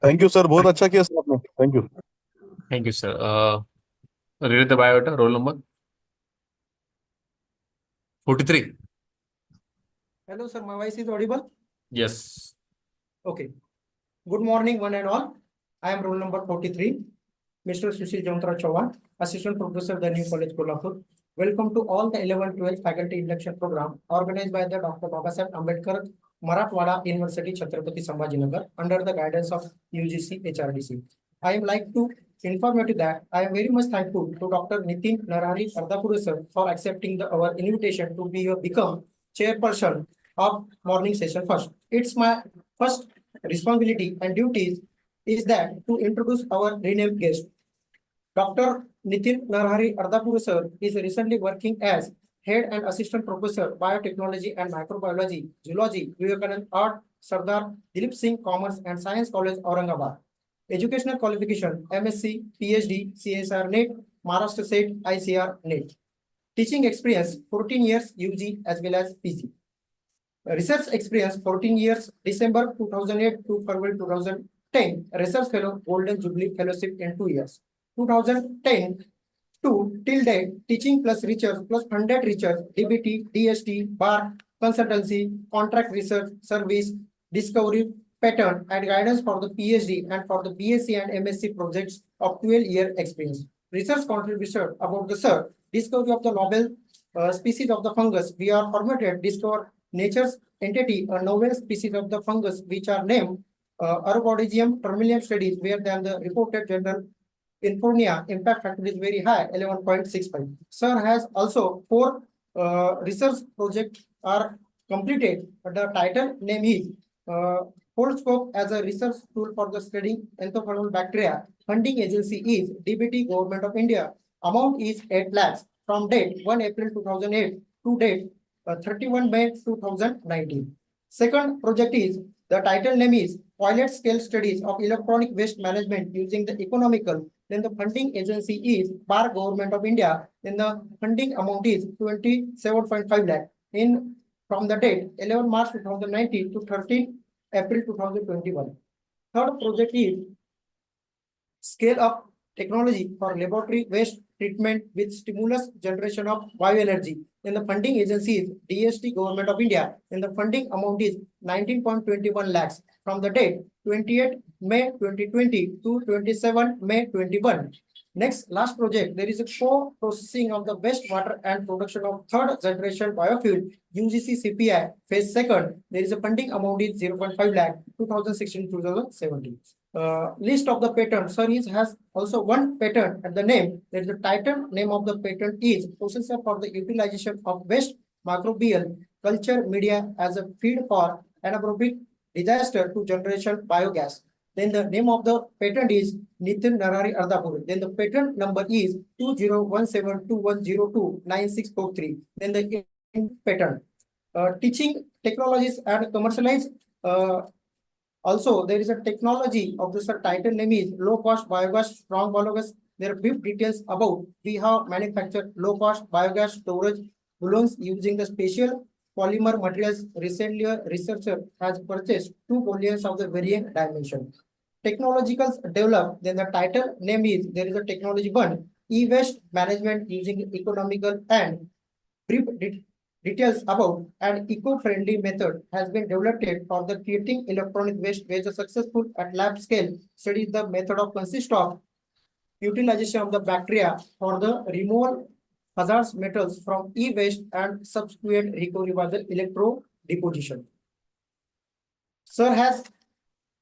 Thank you sir, बहुत अच्छा किया सर आपने। Thank you. Thank you, sir. Read the biodata, roll number 43. Hello, sir. My voice is audible? Yes. Okay. Good morning, one and all. I am roll number 43, Mr. Sushil Jamtra Chauhan, Assistant Professor, the New College, Kolhapur. Welcome to all the 11-12 Faculty Induction Program organized by the Dr. Babasaheb Ambedkar Marathwada University, Chhatrapati Sambhajinagar, under the guidance of UGC HRDC. I am like to inform you that I am very much thankful to Dr. Nitin Narari Adhapure sir for accepting our invitation to become chairperson of morning session first. It's my first responsibility and duties is that to introduce our renamed guest. Dr. Nitin Narhari Adhapure sir is recently working as Head and Assistant Professor Biotechnology and Microbiology, Zoology, Vivekanand Art, Sardar Dilip Singh Commerce and Science College, Aurangabad. Educational qualification MSc, PhD, CSR NET, Maharashtra SET, ICR NET. Teaching experience 14 years UG as well as PG. Research experience 14 years, December 2008 to February 2010. Research Fellow, Golden Jubilee Fellowship in 2 years. 2010 to till date, teaching plus research plus 100 research, DBT, DST, bar, consultancy, contract research, service, discovery, pattern, and guidance for the PhD and for the BSc and MSc projects of 12-year experience. Research contribution about the sir, discovery of the novel species of the fungus. We are permitted discover nature's entity, a novel species of the fungus, which are named Arabodigium terminium studies, where than the reported general Infornia impact factor is very high, 11.65. Sir has also 4 research projects are completed. The title name is Whole Scope as a research tool for the studying entomophilus bacteria. Funding agency is DBT Government of India. Amount is 8 lakhs. From date 1 April 2008 to date 31 May 2019. Second project is the title name is Pilot Scale Studies of Electronic Waste Management using the economical. Then the funding agency is Bar Government of India. Then the funding amount is 27.5 lakh. In from the date 11 March 2019 to 13 April 2021. Third project is Scale Up Technology for Laboratory Waste Treatment with Stimulus Generation of Bioenergy. Then the funding agency is DST Government of India. Then the funding amount is 19.21 lakhs from the date 28 May 2020 to 27 May 21. Next, last project, there is a co-processing of the wastewater and production of third generation biofuel, UGC CPI, phase second. There is a funding amount is 0.5 lakh, 2016-2017. List of the patent. Sir has also one patent at the name. There is a title name of the patent is processor for the utilization of waste microbial culture media as a feed for anaerobic digester to generation biogas. Then the name of the patent is Nitin Narari Adhapure. Then the patent number is 201721029643. Then the patent. Teaching technologies and commercialize. Also, there is a technology of this title name is low cost biogas strong biogas. There are brief details about we have manufactured low cost biogas storage balloons using the special polymer materials. Recently, a researcher has purchased 2 balloons of the varying dimension. Technologicals developed, then the title name is there is a technology one e-waste management using economical and brief details about an eco-friendly method has been developed for the treating electronic waste where the successful at lab scale studies the method of consist of utilization of the bacteria for the removal hazardous metals from e-waste and subsequent recovery by the electro deposition. Sir has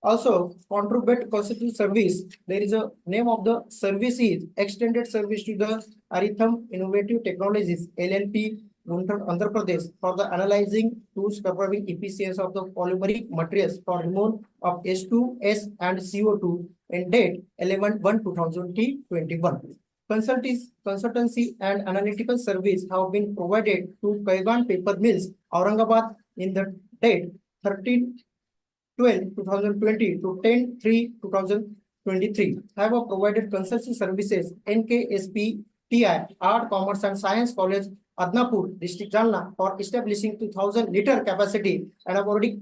also contribute constitute service. There is a name of the service is extended service to the Aritham Innovative Technologies LLP Andhra Pradesh for the analyzing tools covering efficiency of the polymeric materials for removal of H2S and CO2 in date 11/1/2021. Consultancy and analytical service have been provided to Kaigan Paper Mills, Aurangabad in the date 13/12/2020 to 10/3/2023. Have provided consultancy services NKSP TI Art, Commerce and Science College, Adhapure, District Jalna for establishing 2000 liter capacity anaerobic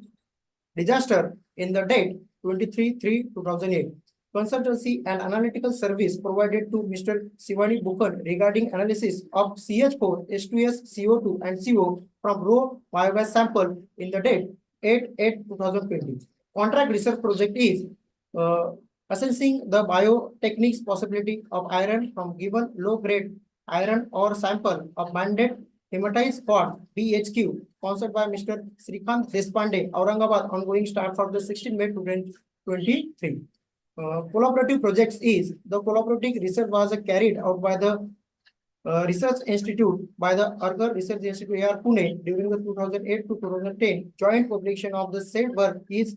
disaster in the date 23/3/2008. Consultancy and analytical service provided to Mr. Sivani Bukan regarding analysis of CH4, H2S, CO2, and CO from raw biogas sample in the date 8/8/2020. Contract research project is assessing the biotechniques possibility of iron from given low-grade iron ore sample of mandate hematized spot BHQ, sponsored by Mr. Srikant Deshpande, Aurangabad, ongoing start for the 16 May 2023. Collaborative projects is the collaborative research was carried out by the Research Institute by the Argar Research Institute AR Pune during the 2008 to 2010. Joint publication of the said work is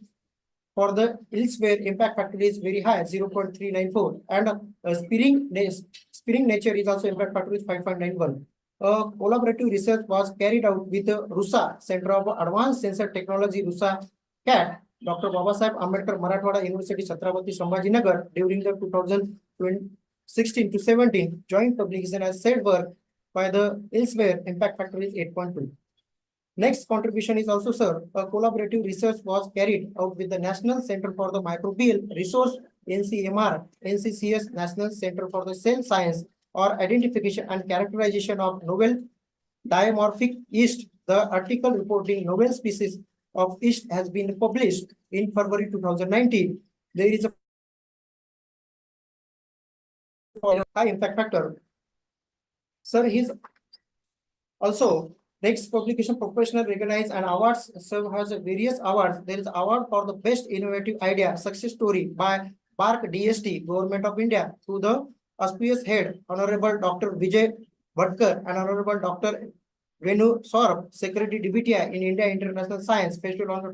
for the elsewhere impact factor is very high, 0.394, and spearing nature is also impact factor is 5.91. Collaborative research was carried out with the RUSA, Center of Advanced Sensor Technology, RUSA CAT, Dr. Babasaheb Ambedkar Marathwada University, Chhatrapati Sambhajinagar during the 2016 to 17. Joint publication as said work by the elsewhere impact factor is 8.2. Next contribution is also, sir, a collaborative research was carried out with the National Center for the Microbial Resource, NCMR, NCCS, National Center for the Cell Science or Identification and Characterization of Novel Dimorphic Yeast. The article reporting novel species of yeast has been published in February 2019. There is a high impact factor. Sir, he's also next publication professional recognized and awards serve has various awards. There is award for the best innovative idea success story by BARC DST, Government of India, to the auspicious head, Honorable Dr. Vijay Bhatkar and Honorable Dr. Venu Saurabh, Secretary DBTI in India International Science Festival on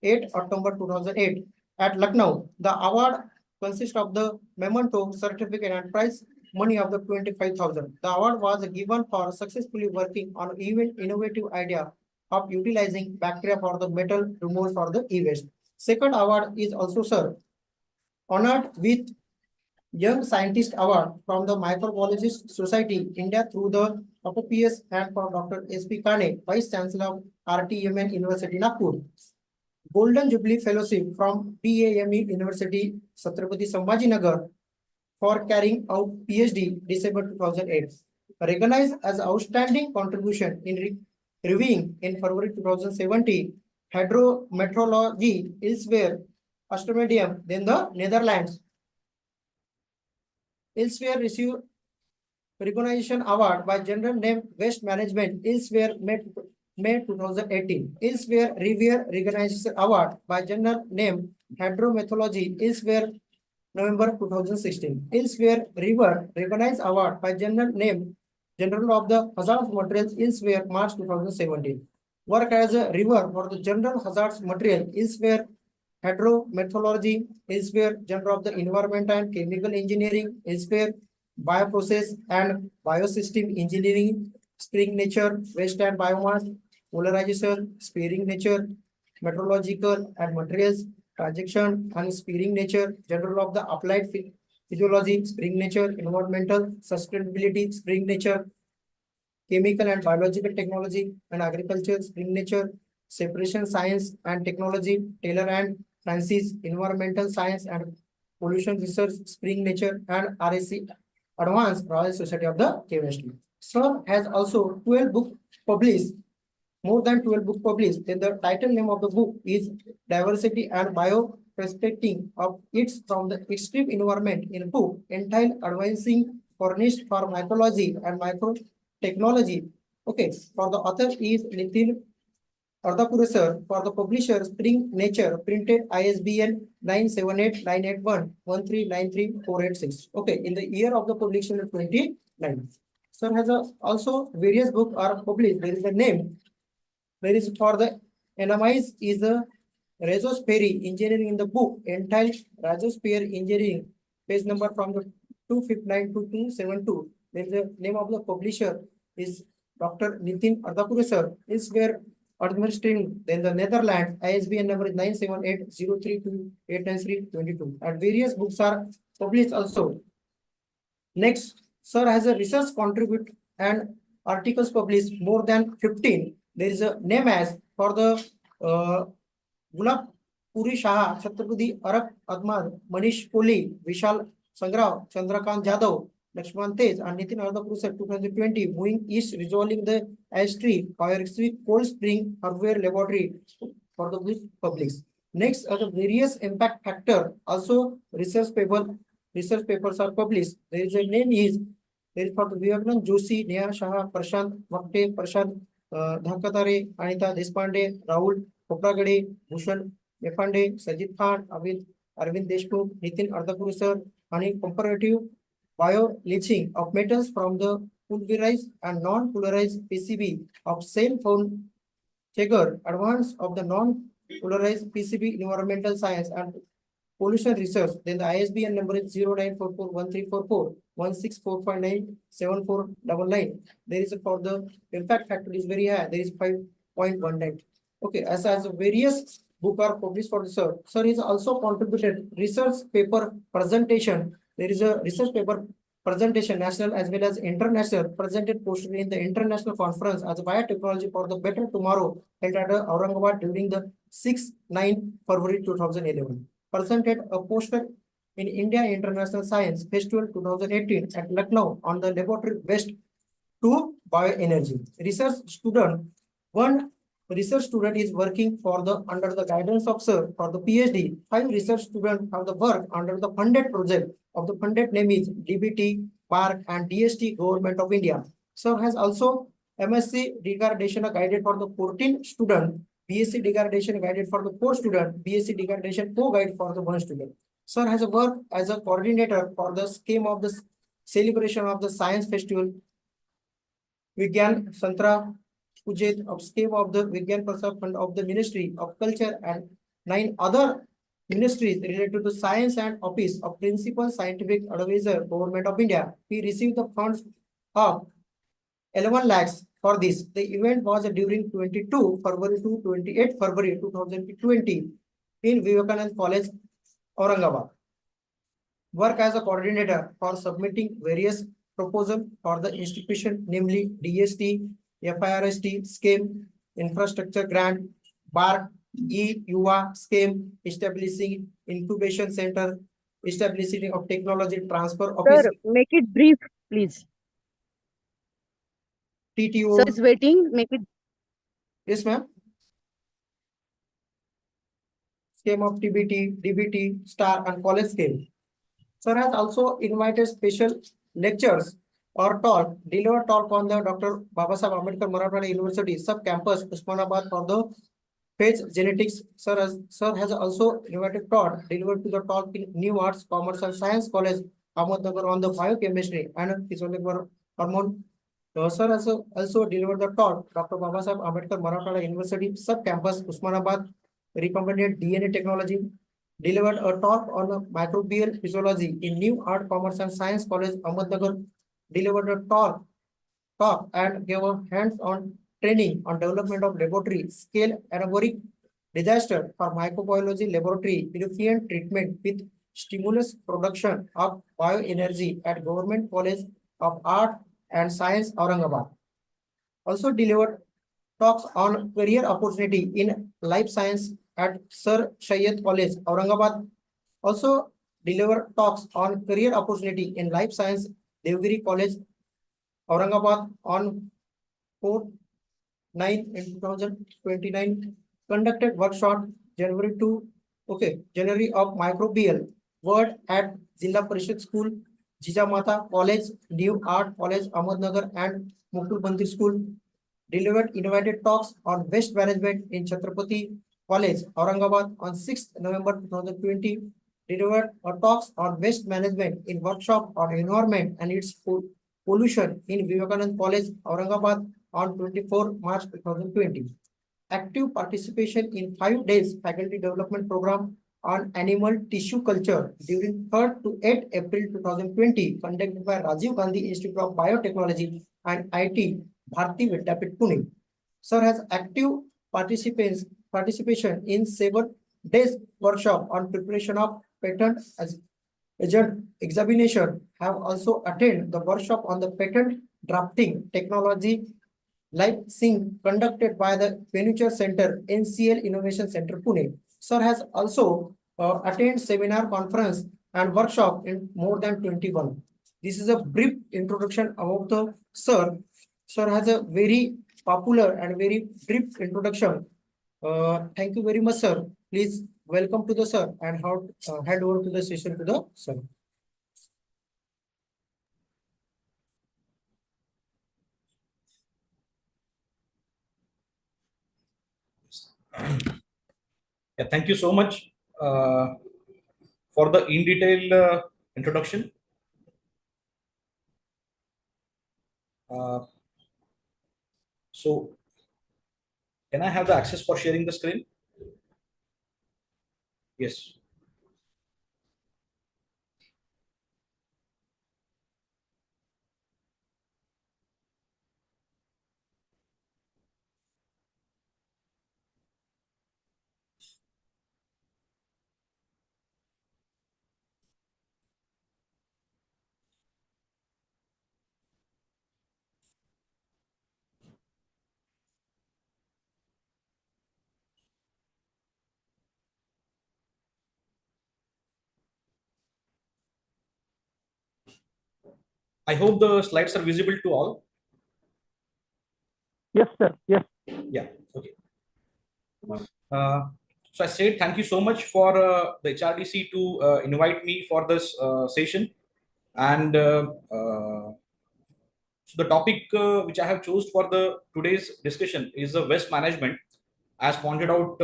8 October 2008 at Lucknow. The award consists of the memento, certificate, and prize money of the 25,000. The award was given for successfully working on even innovative idea of utilizing bacteria for the metal removal for the e-waste. Second award is also, sir, honored with Young Scientist Award from the Microbiologist Society India through the APPS and for Dr. S.P. Kane, Vice Chancellor of RTMN University, Nagpur. Golden Jubilee Fellowship from PAME University, Chhatrapati Sambhajinagar, for carrying out PhD December 2008. Recognized as outstanding contribution in reviewing in February 2017, hydrometeorology elsewhere, Austromedium, then the Netherlands. Elsewhere received recognition award by general name Waste Management, elsewhere May 2018. Elsewhere Revere Recognition Award by general name Hydrometeorology, elsewhere November 2016. Elsewhere River Recognized Award by general name General of the Hazardous Materials, elsewhere March 2017. Work as a river for the general hazardous material, elsewhere Hydrometeorology, elsewhere General of the Environment and Chemical Engineering, elsewhere Bioprocess and Biosystem Engineering, Spring Nature, Waste and Biomass, Polarization, Sparing Nature, Meteorological and Materials, Transaction and Sparing Nature, General of the Applied Physiology, Spring Nature, Environmental Sustainability, Spring Nature, Chemical and Biological Technology and Agriculture, Spring Nature, Separation Science and Technology, Taylor and Francis, Environmental Science and Pollution Research, Spring Nature, and RSC Advanced Royal Society of the Chemistry. Sir has also 12 books published, more than 12 books published. Then the title name of the book is Diversity and Bioprospecting of Its from the Extreme Environment in a book entitled Advancing Furnished for Mycology and Microtechnology. Okay, for the author is Nitin Adhapure, sir. For the publisher, Spring Nature, printed ISBN 978-981-1393486. Okay, in the year of the publication 2019. Sir has also various books are published. There is a name. There is for the NMIs is the Rhizosphere Engineering in the book entitled Rhizosphere Engineering, page number from the 259 to 272. There is a name of the publisher is Dr. Nitin Adhapure, sir. Is where administering, then the Netherlands, ISBN number is 978-032-893-22. And various books are published also. Next, sir has a research contribute and articles published more than 15. There is a name as for the Gulab Puri Shah, Chhatrapati Arak Ahmad, Manish Kohli, Vishal Sangrav, Chandrakant Jadhav, Lakshman Tej, and Nitin Adhapure 2020, moving east, resolving the ash tree, Fire Cold Spring, Hardware Laboratory for the publics. Next are the various impact factor. Also, research papers are published. There is a name is there is for the Vivekanand Joshi, Neha Shah, Prashant Vakte, Prashant Dhakatare, Anita Deshpande, Rahul Kopragade, Bhushan Mefande, Sajid Khan, Arvind Deshmukh, Nitin Adhapure sir, and comparative bio-leaching of metals from the pulverized and non-polarized PCB of cell phone checker, advance of the non-polarized PCB environmental science and pollution research. Then the ISBN number is 094413441645974999. There is a for the impact factor is very high. There is 5.19. Okay, as various book are published for the sir. Sir is also contributed research paper presentation. There is a research paper presentation, national as well as international, presented posted in the international conference as a biotechnology for the better tomorrow held at Aurangabad during the 6-9 February 2011. Presented a poster in India International Science Festival 2018 at Lucknow on the laboratory best to bioenergy. One research student is working for the under the guidance of sir for the PhD. 5 research students have the work under the funded project of the funded name is DBT, PARC and DST Government of India. Sir has also MSc degradation guided for the 14 student, BSc degradation guided for the 4 student, BSc degradation co-guide for the 1 student. Sir has a work as a coordinator for the scheme of the celebration of the science festival Vigyan Santra Pujet of scheme of the Vigyan Prasad Fund of the Ministry of Culture and 9 other ministries related to the science and office of Principal Scientific Advisor Government of India. He received the funds of 11 lakhs for this. The event was during 22 February to 28 February 2020 in Vivekanand College, Aurangabad. Work as a coordinator for submitting various proposals for the institution, namely DST, FIRST scheme, infrastructure grant, BARC, E-UA scheme, establishing incubation center, establishing of technology transfer office, Sir, make it brief, please. Sir TTO. is waiting. Make it. Yes, ma'am. Scheme of TBT, DBT, STAR, and college scheme. Sir has also invited special lectures or talk, delivered talk on the Dr. Babasaheb Ambedkar Marathwada University sub-campus, Usmanabad for the phage genetics. Sir has also invited talk, delivered to the talk in New Arts, Commerce and Science College, Ahmednagar on the biochemistry and physiological hormone. Sir has also delivered the talk, Dr. Babasaheb Ambedkar Marathwada University sub-campus, Usmanabad, recommended DNA technology, delivered a talk on microbial physiology in New Art, Commerce and Science College, Ahmednagar, delivered a talk and gave a hands-on training on development of laboratory scale anaerobic disaster for microbiology laboratory efficient treatment with stimulus production of bioenergy at Government College of Art and Science, Aurangabad. Also delivered talks on career opportunity in life science at Sir Syed College, Aurangabad. Also delivered talks on career opportunity in life science, Devgiri College, Aurangabad on 4/9/2029. Conducted workshop January of microbial word at Zilla Parishad School, Jijamata College, New Art College, Ahmednagar and Mukul Bandir School. Delivered invited talks on waste management in Chhatrapati College, Aurangabad on 6th November 2020. Delivered talks on waste management in workshop on environment and its pollution in Vivekanand College, Aurangabad on 24 March 2020. Active participation in 5 days faculty development program on animal tissue culture during 3rd to 8th April 2020, conducted by Rajiv Gandhi Institute of Biotechnology and IT, Bharati Vidyapit, Pune. Sir has active participation in 7 days workshop on preparation of patent as agent examination. Have also attended the workshop on the patent drafting technology licensing conducted by the Furniture Center, NCL Innovation Center, Pune. Sir has also attended seminar, conference, and workshop in more than 21. This is a brief introduction about the sir. Sir has a very popular and very brief introduction. Thank you very much, sir. Please welcome to the sir and hand over to the session to the sir. Yeah, thank you so much for the in detail introduction. So, can I have the access for sharing the screen? Yes. I hope the slides are visible to all. Yes, sir. Yes. Yeah. Okay. So I said thank you so much for the HRDC to invite me for this session, and so the topic which I have chosen for the today's discussion is the waste management, as pointed out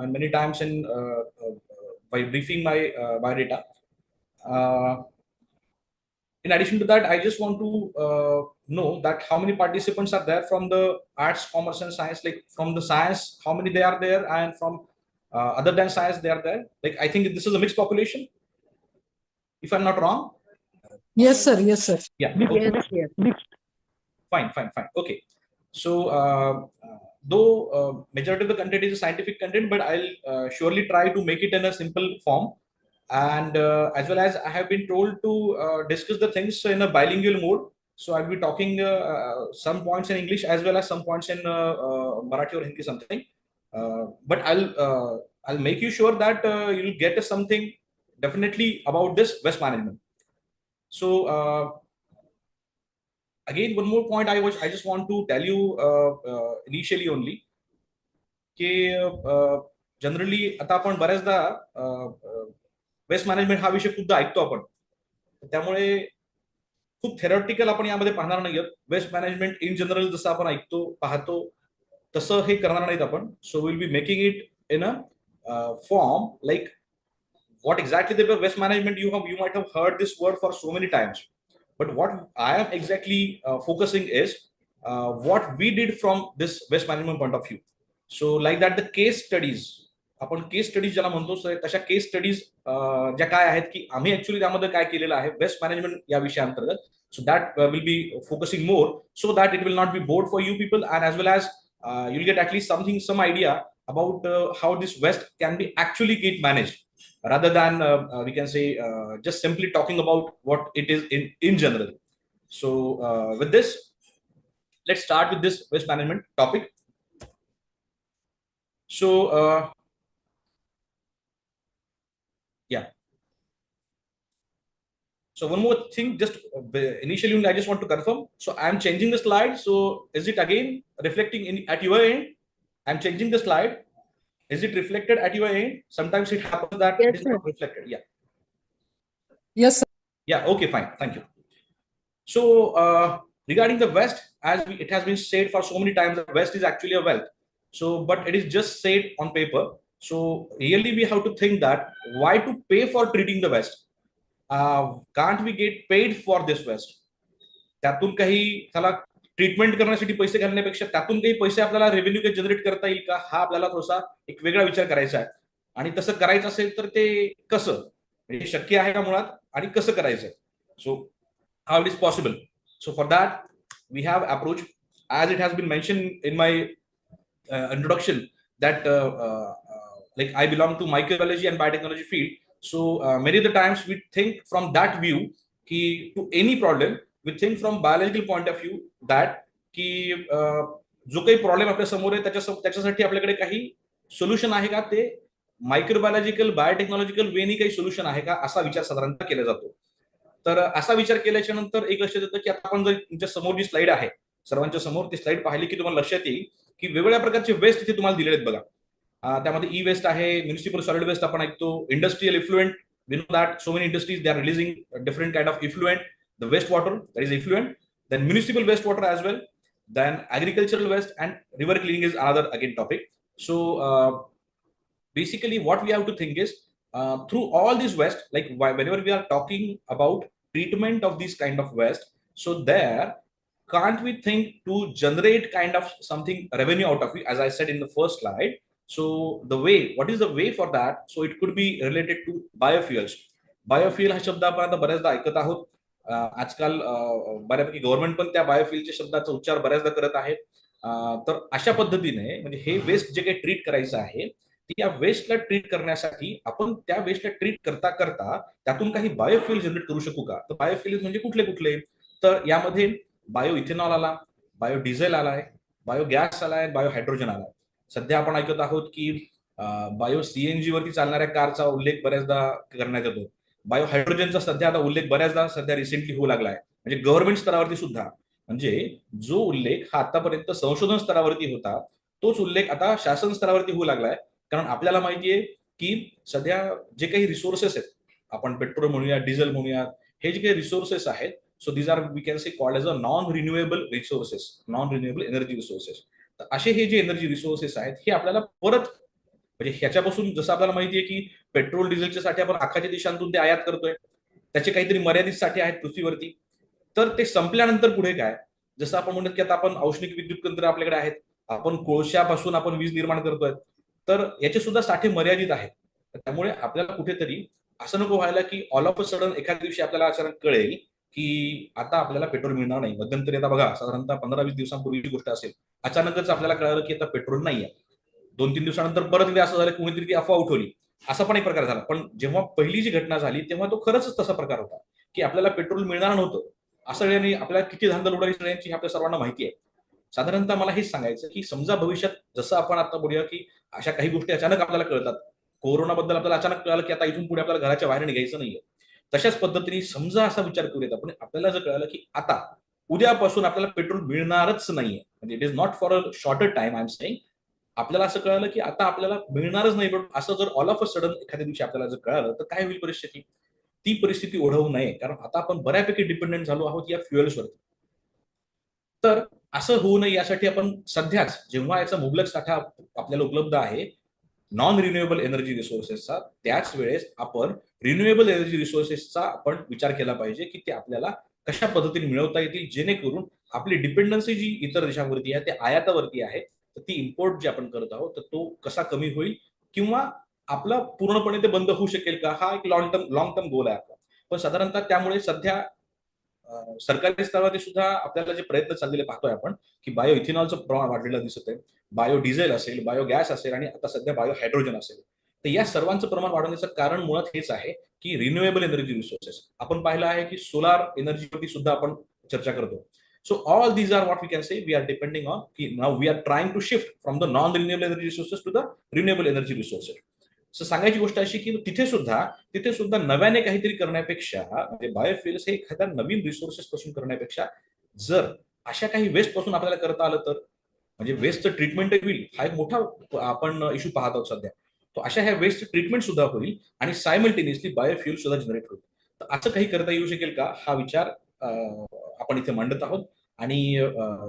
many times in by briefing my biodata. In addition to that, I just want to know that how many participants are there from the arts, commerce, and science. Like from the science, how many they are there, and from other than science, they are there. Like I think this is a mixed population, if I'm not wrong. Yes, sir. Yes, sir. Yeah. Okay. Yes, yes. Fine. Okay. So, though majority of the content is a scientific content, but I'll surely try to make it in a simple form. And as well as I have been told to discuss the things in a bilingual mode. So I'll be talking some points in English as well as some points in Marathi or Hindi something. But I'll make you sure that you'll get something definitely about this waste management. So again, one more point I just want to tell you initially only की generally आता आपण बऱ्याचदा waste management हा विषय खूपदा ऐकतो आपण, त्यामुळे खूप थेरॉटिकल आपण यामध्ये पाहणार नाही आहोत. वेस्ट मॅनेजमेंट इन जनरल जसं आपण ऐकतो पाहतो तसं हे करणार नाहीत आपण. So will be making it in a form like what exactly the waste management you might have heard this word for so many times, but what I am exactly focusing is what we did from this waste management point of view. So like that the case studies, आपण case studies ज्याला म्हणतो तशा case studies ज्या काय आहेत की आम्ही actually त्यामध्ये काय केलेलं आहे वेस्ट मॅनेजमेंट या विषयाअंतर्गत. So that will be focusing more so that it will not be bored for you people and as well as you'll get at least some idea about how this waste can be actually get managed, rather than we can say just simply talking about what it is in general. So with this, let's start with this waste management topic. So yeah. So one more thing, just initially I just want to confirm. So I'm changing the slide. So is it again reflecting at your end? I'm changing the slide. Is it reflected at your end? Sometimes it happens that Yes, it is not sir. reflected. Yeah. Yes, sir. Yeah. Okay. Fine. Thank you. So regarding the waste, as it has been said for so many times, the waste is actually a wealth. So, but it is just said on paper. So really, we have to think that why to pay for treating the waste? Can't we get paid for this waste? त्यातून काही त्याला treatment करण्यासाठी पैसे घालण्यापेक्षा त्यातून काही पैसे आपल्याला revenue काही जनरेट करता येईल का, हा आपल्याला थोडासा एक वेगळा विचार करायचा आहे. आणि तसं करायचं असेल तर ते कसं, म्हणजे शक्य आहे का मुळात, आणि कसं करायचं. सो how it is possible. So for that we have approach, as it has been mentioned in my introduction, that like I belong to microbiology and biotechnology field. So many of the times we think from that view ki to any problem we think from biological point of view, that की जो काही problem आपल्या समोर आहे त्याच्यासाठी आपल्याकडे काही solution आहे का ते मायक्रोबायोलॉजिकल बायोटेक्नॉलॉजिकल वेनी काही सोल्युशन आहे का असा विचार साधारणतः केला जातो. तर असा विचार केल्याच्या नंतर एक लक्षात येतं की आता आपण जर तुमच्या समोर जी स्लाइड आहे सर्वांच्या समोर ती स्लाइड पाहिली की तुम्हाला लक्षात येईल की वेगवेगळ्या प्रकारचे वेस्ट इथे तुम्हाला दिलेले आहेत बघा. त्यामध्ये ई वेस्ट आहे, म्युनिसिपल सॉलिड वेस्ट आपण ऐकतो, industrial effluent, we know that so many industries they are releasing different kind of effluent, the wastewater that is effluent, then municipal wastewater as well, then agricultural waste, and river cleaning is another again topic. So basically what we have to think is through all this waste, like whenever we are talking about treatment of this kind of waste, so there can't we think to generate kind of something revenue out of it, as I said in the first slide. So the way, what is the way for that? So it could be related to biofuels. Biofuel हा शब्द आपण आता बऱ्याचदा ऐकत आहोत. आजकाल बऱ्यापैकी government पण त्या बायोफ्युलच्या शब्दाचा उच्चार बऱ्याचदा करत आहे. तर अशा पद्धतीने म्हणजे हे वेस्ट जे काही ट्रीट करायचं आहे या वेस्टला ट्रीट करण्यासाठी आपण त्या वेस्टला ट्रीट करता करता त्यातून काही बायोफ्युल जनरेट करू शकू का? तर बायोफ्युल म्हणजे कुठले कुठले? तर यामध्ये बायो इथेनॉल आला, बायो डिझेल आलाय, बायो गॅस आलाय, बायो हायड्रोजन आलाय. सध्या आपण ऐकत आहोत की बायो सीएनजी वरती चालणाऱ्या कारचा उल्लेख बऱ्याचदा करण्यात येतो. बायो हायड्रोजनचा सध्या आता उल्लेख बऱ्याचदा सध्या रिसेंटली होऊ लागलाय, म्हणजे गव्हर्नमेंट स्तरावरती सुद्धा. म्हणजे जो उल्लेख हा आतापर्यंत संशोधन स्तरावरती होता तोच उल्लेख आता शासन स्तरावरती होऊ लागलाय. कारण आपल्याला माहितीये की सध्या जे काही रिसोर्सेस आहेत, आपण पेट्रोल म्हणूया, डिझेल म्हणूया, हे जे काही रिसोर्सेस आहेत, so these are we can say called as a non renewable resources, non renewable energy resources. तर असे हे जे एनर्जी रिसोर्सेस आहेत हे आपल्याला परत म्हणजे ह्याच्यापासून जसं आपल्याला माहितीये की पेट्रोल डिझेलच्या साठी आपण आखाच्या देशांतून ते आयात करतोय, त्याचे काहीतरी मर्यादित साठे आहेत पृथ्वीवरती. तर ते संपल्यानंतर पुढे काय? जसं आपण म्हणत की आता आपण औष्णिक विद्युत केंद्र आपल्याकडे आहेत, आपण कोळशापासून आपण वीज निर्माण करतोय, तर याचे सुद्धा साठे मर्यादित आहेत. त्यामुळे आपल्याला कुठेतरी असं नको व्हायला की ऑल ऑफ अ सडन एखाद्या दिवशी आपल्याला अचानक कळेल की आता आपल्याला पेट्रोल मिळणार नाही. मध्यंतरी आता बघा साधारणतः 15-20 दिवसांपूर्वीची गोष्ट असेल, अचानकच आपल्याला कळालं की आता पेट्रोल नाहीये. 2-3 दिवसानंतर परत असं झालं कोणीतरी ती अफवा उठवली, असा पण एक प्रकार झाला. पण जेव्हा पहिली जी घटना झाली तेव्हा तो खरंच तसा प्रकार होता की आपल्याला पेट्रोल मिळणार नव्हतं. असं वेळी आपल्याला किती धांदल उडाली सगळ्यांची आपल्या सर्वांना माहिती आहे. साधारणतः मला हेच सांगायचं की समजा भविष्यात जसं आपण आता बोलूया की अशा काही गोष्टी अचानक आपल्याला कळतात. कोरोनाबद्दल आपल्याला अचानक कळालं की आता इथून पुढे आपल्याला घराच्या बाहेर निघायचं नाहीये. तशाच पद्धतीने समजा असा विचार करूयात आपण, आपल्याला जर कळालं की आता उद्यापासून आपल्याला पेट्रोल मिळणारच नाहीये, म्हणजे it is not for a shorter time I am saying, आपल्याला असं कळालं की आता आपल्याला मिळणारच नाही, पण असं जर ऑल ऑफ अ सडन एखाद्या दिवशी आपल्याला जर कळालं तर काय होईल परिस्थिती? ती परिस्थिती ओढवू नये, कारण आता आपण बऱ्यापैकी डिपेंडेंट झालो आहोत या फ्युएल्सवरती. तर असं होऊ नये यासाठी आपण सध्याच जेव्हा याचा मुबलक साठा आपल्याला उपलब्ध आहे नॉन रिन्युएबल एनर्जी रिसोर्सेसचा, त्याच वेळेस आपण रिन्युएबल एनर्जी रिसोर्सेसचा आपण विचार केला पाहिजे की ते आपल्याला कशा पद्धतीने मिळवता येतील, जेणेकरून आपली डिपेंडन्सी जी इतर देशांवरती आहे ते आयातावरती आहे, तर ती इम्पोर्ट जे आपण करत आहोत तर तो कसा कमी होईल किंवा आपला पूर्णपणे ते बंद होऊ शकेल का, हा एक लॉंग टर्म गोल आहे आपला. पण साधारणतः त्यामुळे सध्या सरकारी स्तरावरती सुद्धा आपल्याला जे प्रयत्न चाललेले पाहतोय आपण की बायो इथेनॉलचं प्रमाण वाढलेलं दिसत आहे, बायो डिझेल असेल, बायो गॅस असेल आणि आता सध्या बायो हायड्रोजन असेल. तर या सर्वांचं प्रमाण वाढवण्याचं कारण मुळात हेच आहे की रिन्युएबल एनर्जी रिसोर्सेस. आपण पाहिलं आहे की सोलार एनर्जीवरती सुद्धा आपण चर्चा करतो. So all these are what we can say we are depending on की now we are trying to shift from the non renewable energy resources to the renewable energy resources. सांगायची गोष्ट अशी की तिथे सुद्धा नव्याने काहीतरी करण्यापेक्षा, म्हणजे बायोफ्युल्स हे एखाद्या नवीन रिसोर्सेस पासून करण्यापेक्षा जर अशा काही वेस्ट पासून आपल्याला करता आलं तर, म्हणजे वेस्टचं ट्रीटमेंट होईल, हा एक मोठा आपण इश्यू पाहत आहोत सध्या. तर अशा ह्या वेस्ट ट्रीटमेंट सुद्धा होईल आणि सायमल्टेनियसली बायोफ्युल सुद्धा जनरेट होईल. तर असं काही करता येऊ शकेल का, हा विचार आपण इथे मांडत आहोत. आणि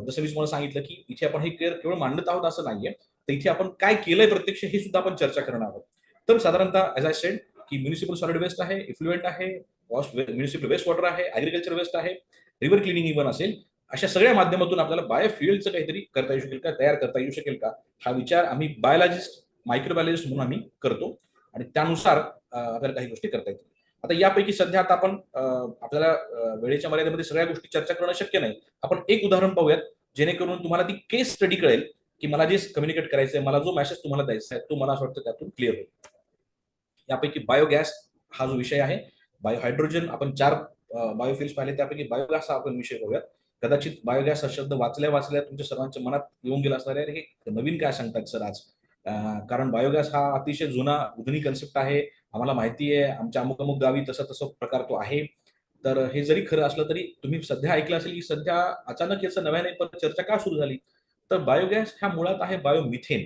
जसं मी तुम्हाला सांगितलं की इथे आपण हे केवळ मांडत आहोत असं नाहीये, तर इथे आपण काय केलंय प्रत्यक्ष हे सुद्धा आपण चर्चा करणार आहोत. तर साधारणतः एज आय सेड की म्युनिसिपल सॉलिड वेस्ट आहे, इफ्लुएंट आहे, म्युनिसिपल वेस्ट वॉटर आहे, ऍग्रिकल्चर वेस्ट आहे, रिव्हर क्लिनिंग इव्हन असेल, अशा सगळ्या माध्यमातून आपल्याला बायोफ्युएलचं काहीतरी करता येऊ शकेल का, तयार करता येऊ शकेल का, हा विचार आम्ही बायोलॉजिस्ट, मायक्रोबायोलॉजिस्ट म्हणून आम्ही करतो आणि त्यानुसार आपल्याला काही गोष्टी करता येतील. आता यापैकी सध्या आता आपण आपल्याला वेळेच्या मर्यादेमध्ये सगळ्या गोष्टी चर्चा करणं शक्य नाही. आपण एक उदाहरण पाहूयात जेणेकरून तुम्हाला ती केस स्टडी कळेल की मला जे कम्युनिकेट करायचंय, मला जो मेसेज तुम्हाला द्यायचा आहे तो मला असं वाटतं त्यातून क्लिअर होईल. यापैकी बायोगॅस हा जो विषय आहे, बायो हायड्रोजन आपण 4 बायोफ्युल्स पाहिले, त्यापैकी बायोगॅस हा आपण विषय बघूयात. कदाचित बायोगॅस हा शब्द वाचल्या तुमच्या सर्वांच्या मनात येऊन गेला असणार आहे, हे नवीन काय सांगतात सर आज. कारण बायोगॅस हा अतिशय जुनी कन्सेप्ट आहे. आम्हाला माहिती आहे, आमच्या अमुक अमुक गावी तसं प्रकार तो आहे. तर हे जरी खरं असलं तरी तुम्ही सध्या ऐकलं असेल की सध्या अचानक याचं नव्याने परत चर्चा का सुरू झाली. तर बायोगॅस हा मुळात आहे बायोमिथेन.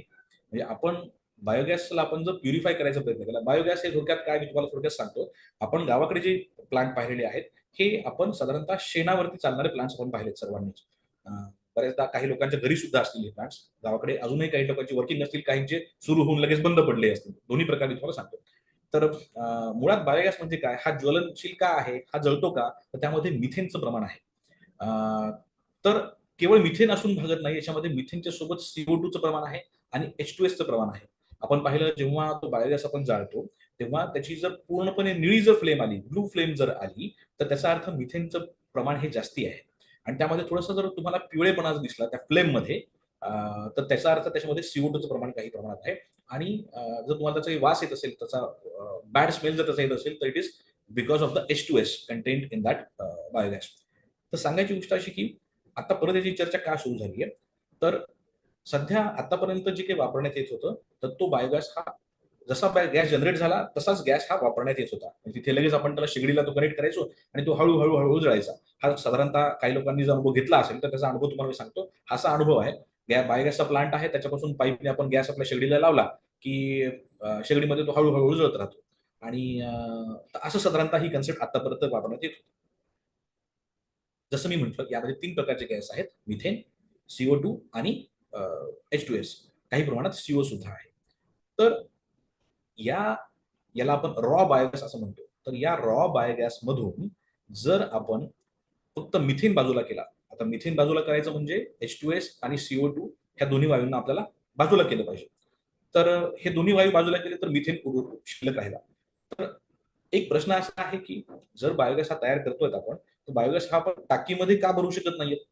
म्हणजे आपण बायोगॅसला आपण जर प्युरिफाय करायचा प्रयत्न केला, बायोगॅस हे थोडक्यात काय मी तुम्हाला थोडक्यात सांगतो. आपण गावाकडे जे प्लांट पाहिलेले आहेत हे आपण साधारणतः शेणावरती चालणारे प्लांट्स आपण पाहिलेत सर्वांनीच. बऱ्याचदा काही लोकांच्या घरी सुद्धा असतील हे प्लांट्स. गावाकडे अजूनही काही लोकांची वर्किंग असतील, काहींचे सुरू होऊन लगेच बंद पडले असतील. दोन्ही प्रकार मी तुम्हाला सांगतो. तर मुळात बायोगॅस म्हणजे काय, हा ज्वलनशील का आहे, हा जळतो का, तर त्यामध्ये मिथेनचं प्रमाण आहे. तर केवळ मिथेन असून भागत नाही, याच्यामध्ये मिथेनच्या सोबत CO2चं प्रमाण आहे आणि H2Sचं प्रमाण आहे. आपण पाहिलं जेव्हा तो बायोगॅस आपण जाळतो तेव्हा त्याची जर पूर्णपणे निळी जर फ्लेम आली, ब्लू फ्लेम जर आली, तर त्याचा अर्थ मिथेनचं प्रमाण हे जास्ती आहे. आणि त्यामध्ये थोडंसं जर तुम्हाला पिवळेपणा दिसला त्या फ्लेम मध्ये, तर त्याचा अर्थ त्याच्यामध्ये CO2चं प्रमाण काही प्रमाणात आहे. आणि जर तुम्हाला त्याचा वास येत असेल, त्याचा बॅड स्मेल जर त्याचा येत असेल, तर it is because of the H2S content in that biogas. तर सांगायची गोष्ट अशी की आता परत याची चर्चा का सुरू झाली आहे, तर सध्या आतापर्यंत जे काही वापरण्यात येत होतं, तर तो बायोगॅस हा जसा गॅस जनरेट झाला तसाच गॅस हा वापरण्यात येत होता. तिथे लगेच आपण त्याला शेगडीला तो कनेक्ट करायचो आणि तो हळूहळू हळूहळू जळायचा. हा साधारणतः काही लोकांनी जर अनुभव घेतला असेल तर त्याचा अनुभव तुम्हाला मी सांगतो. हा असा अनुभव आहे, बायोगॅसचा प्लांट आहे, त्याच्यापासून पाईपने आपण गॅस आपल्या शेगडीला लावला की शेगडीमध्ये तो हळूहळू जळत राहतो. आणि असं साधारणतः ही कन्सेप्ट आतापर्यंत वापरण्यात येत होती. जसं मी म्हटलं की यामध्ये 3 प्रकारचे गॅस आहेत, मिथेन, CO2 आणि H2S. काही प्रमाणात CO सुद्धा आहे. तर याला आपण रॉ बायोगॅस असं म्हणतो. तर या रॉ बायोगॅस मधून जर आपण फक्त मिथेन बाजूला केला, आता मिथेन बाजूला करायचं म्हणजे H2S आणि CO2 ह्या दोन्ही वायूंना आपल्याला बाजूला केलं पाहिजे. तर हे दोन्ही वायू बाजूला केले तर मिथेन शिल्लक राहिला. तर एक प्रश्न असा आहे की जर बायोगॅस हा तयार करतोय आपण, तर बायोगॅस हा आपण टाकीमध्ये का भरू शकत नाहीये,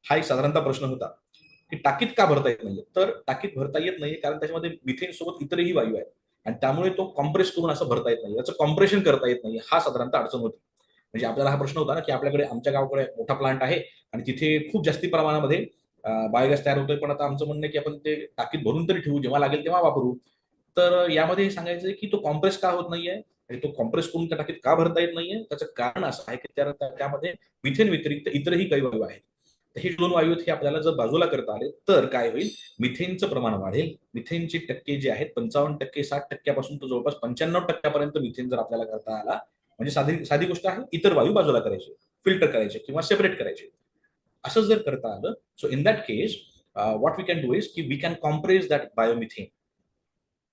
हा एक साधारणतः प्रश्न होता की टाकीत का भरता येत नाहीये. तर टाकीत भरता येत नाहीये कारण त्याच्यामध्ये मिथेन सोबत इतरही वायू आहेत आणि त्यामुळे तो कॉम्प्रेस करून असं भरता येत नाही, याचं कॉम्प्रेशन करता येत नाही, हा साधारणतः अडचण होती. म्हणजे आपल्याला हा प्रश्न होता ना की आपल्याकडे आमच्या गावाकडे मोठा प्लांट आहे आणि तिथे खूप जास्ती प्रमाणामध्ये बायोगॅस तयार होतोय, पण आता आमचं म्हणणं आहे की आपण ते टाकीत भरून तरी ठेवू, जेव्हा लागेल तेव्हा वापरू. तर यामध्ये हे सांगायचं आहे की तो कॉम्प्रेस का होत नाहीये आणि तो कॉम्प्रेस करून त्या टाकीत का भरता येत नाहीये, त्याचं कारण असं आहे की त्यामध्ये मिथेन व्यतिरिक्त इतरही काही वायू आहेत. तर हे 2 वायू हे आपल्याला जर बाजूला करता आले तर काय होईल, मिथेनचं प्रमाण वाढेल. मिथेनचे टक्के जे आहेत 55%, 60% पासून तर जवळपास 95% पर्यंत मिथेन जर आपल्याला करता आला, म्हणजे साधी साधी गोष्ट आहे, इतर वायू बाजूला करायचे, फिल्टर करायचे किंवा सेपरेट करायचे. असं जर करता आलं, so in that case what we can do is की we can compress that biomethane.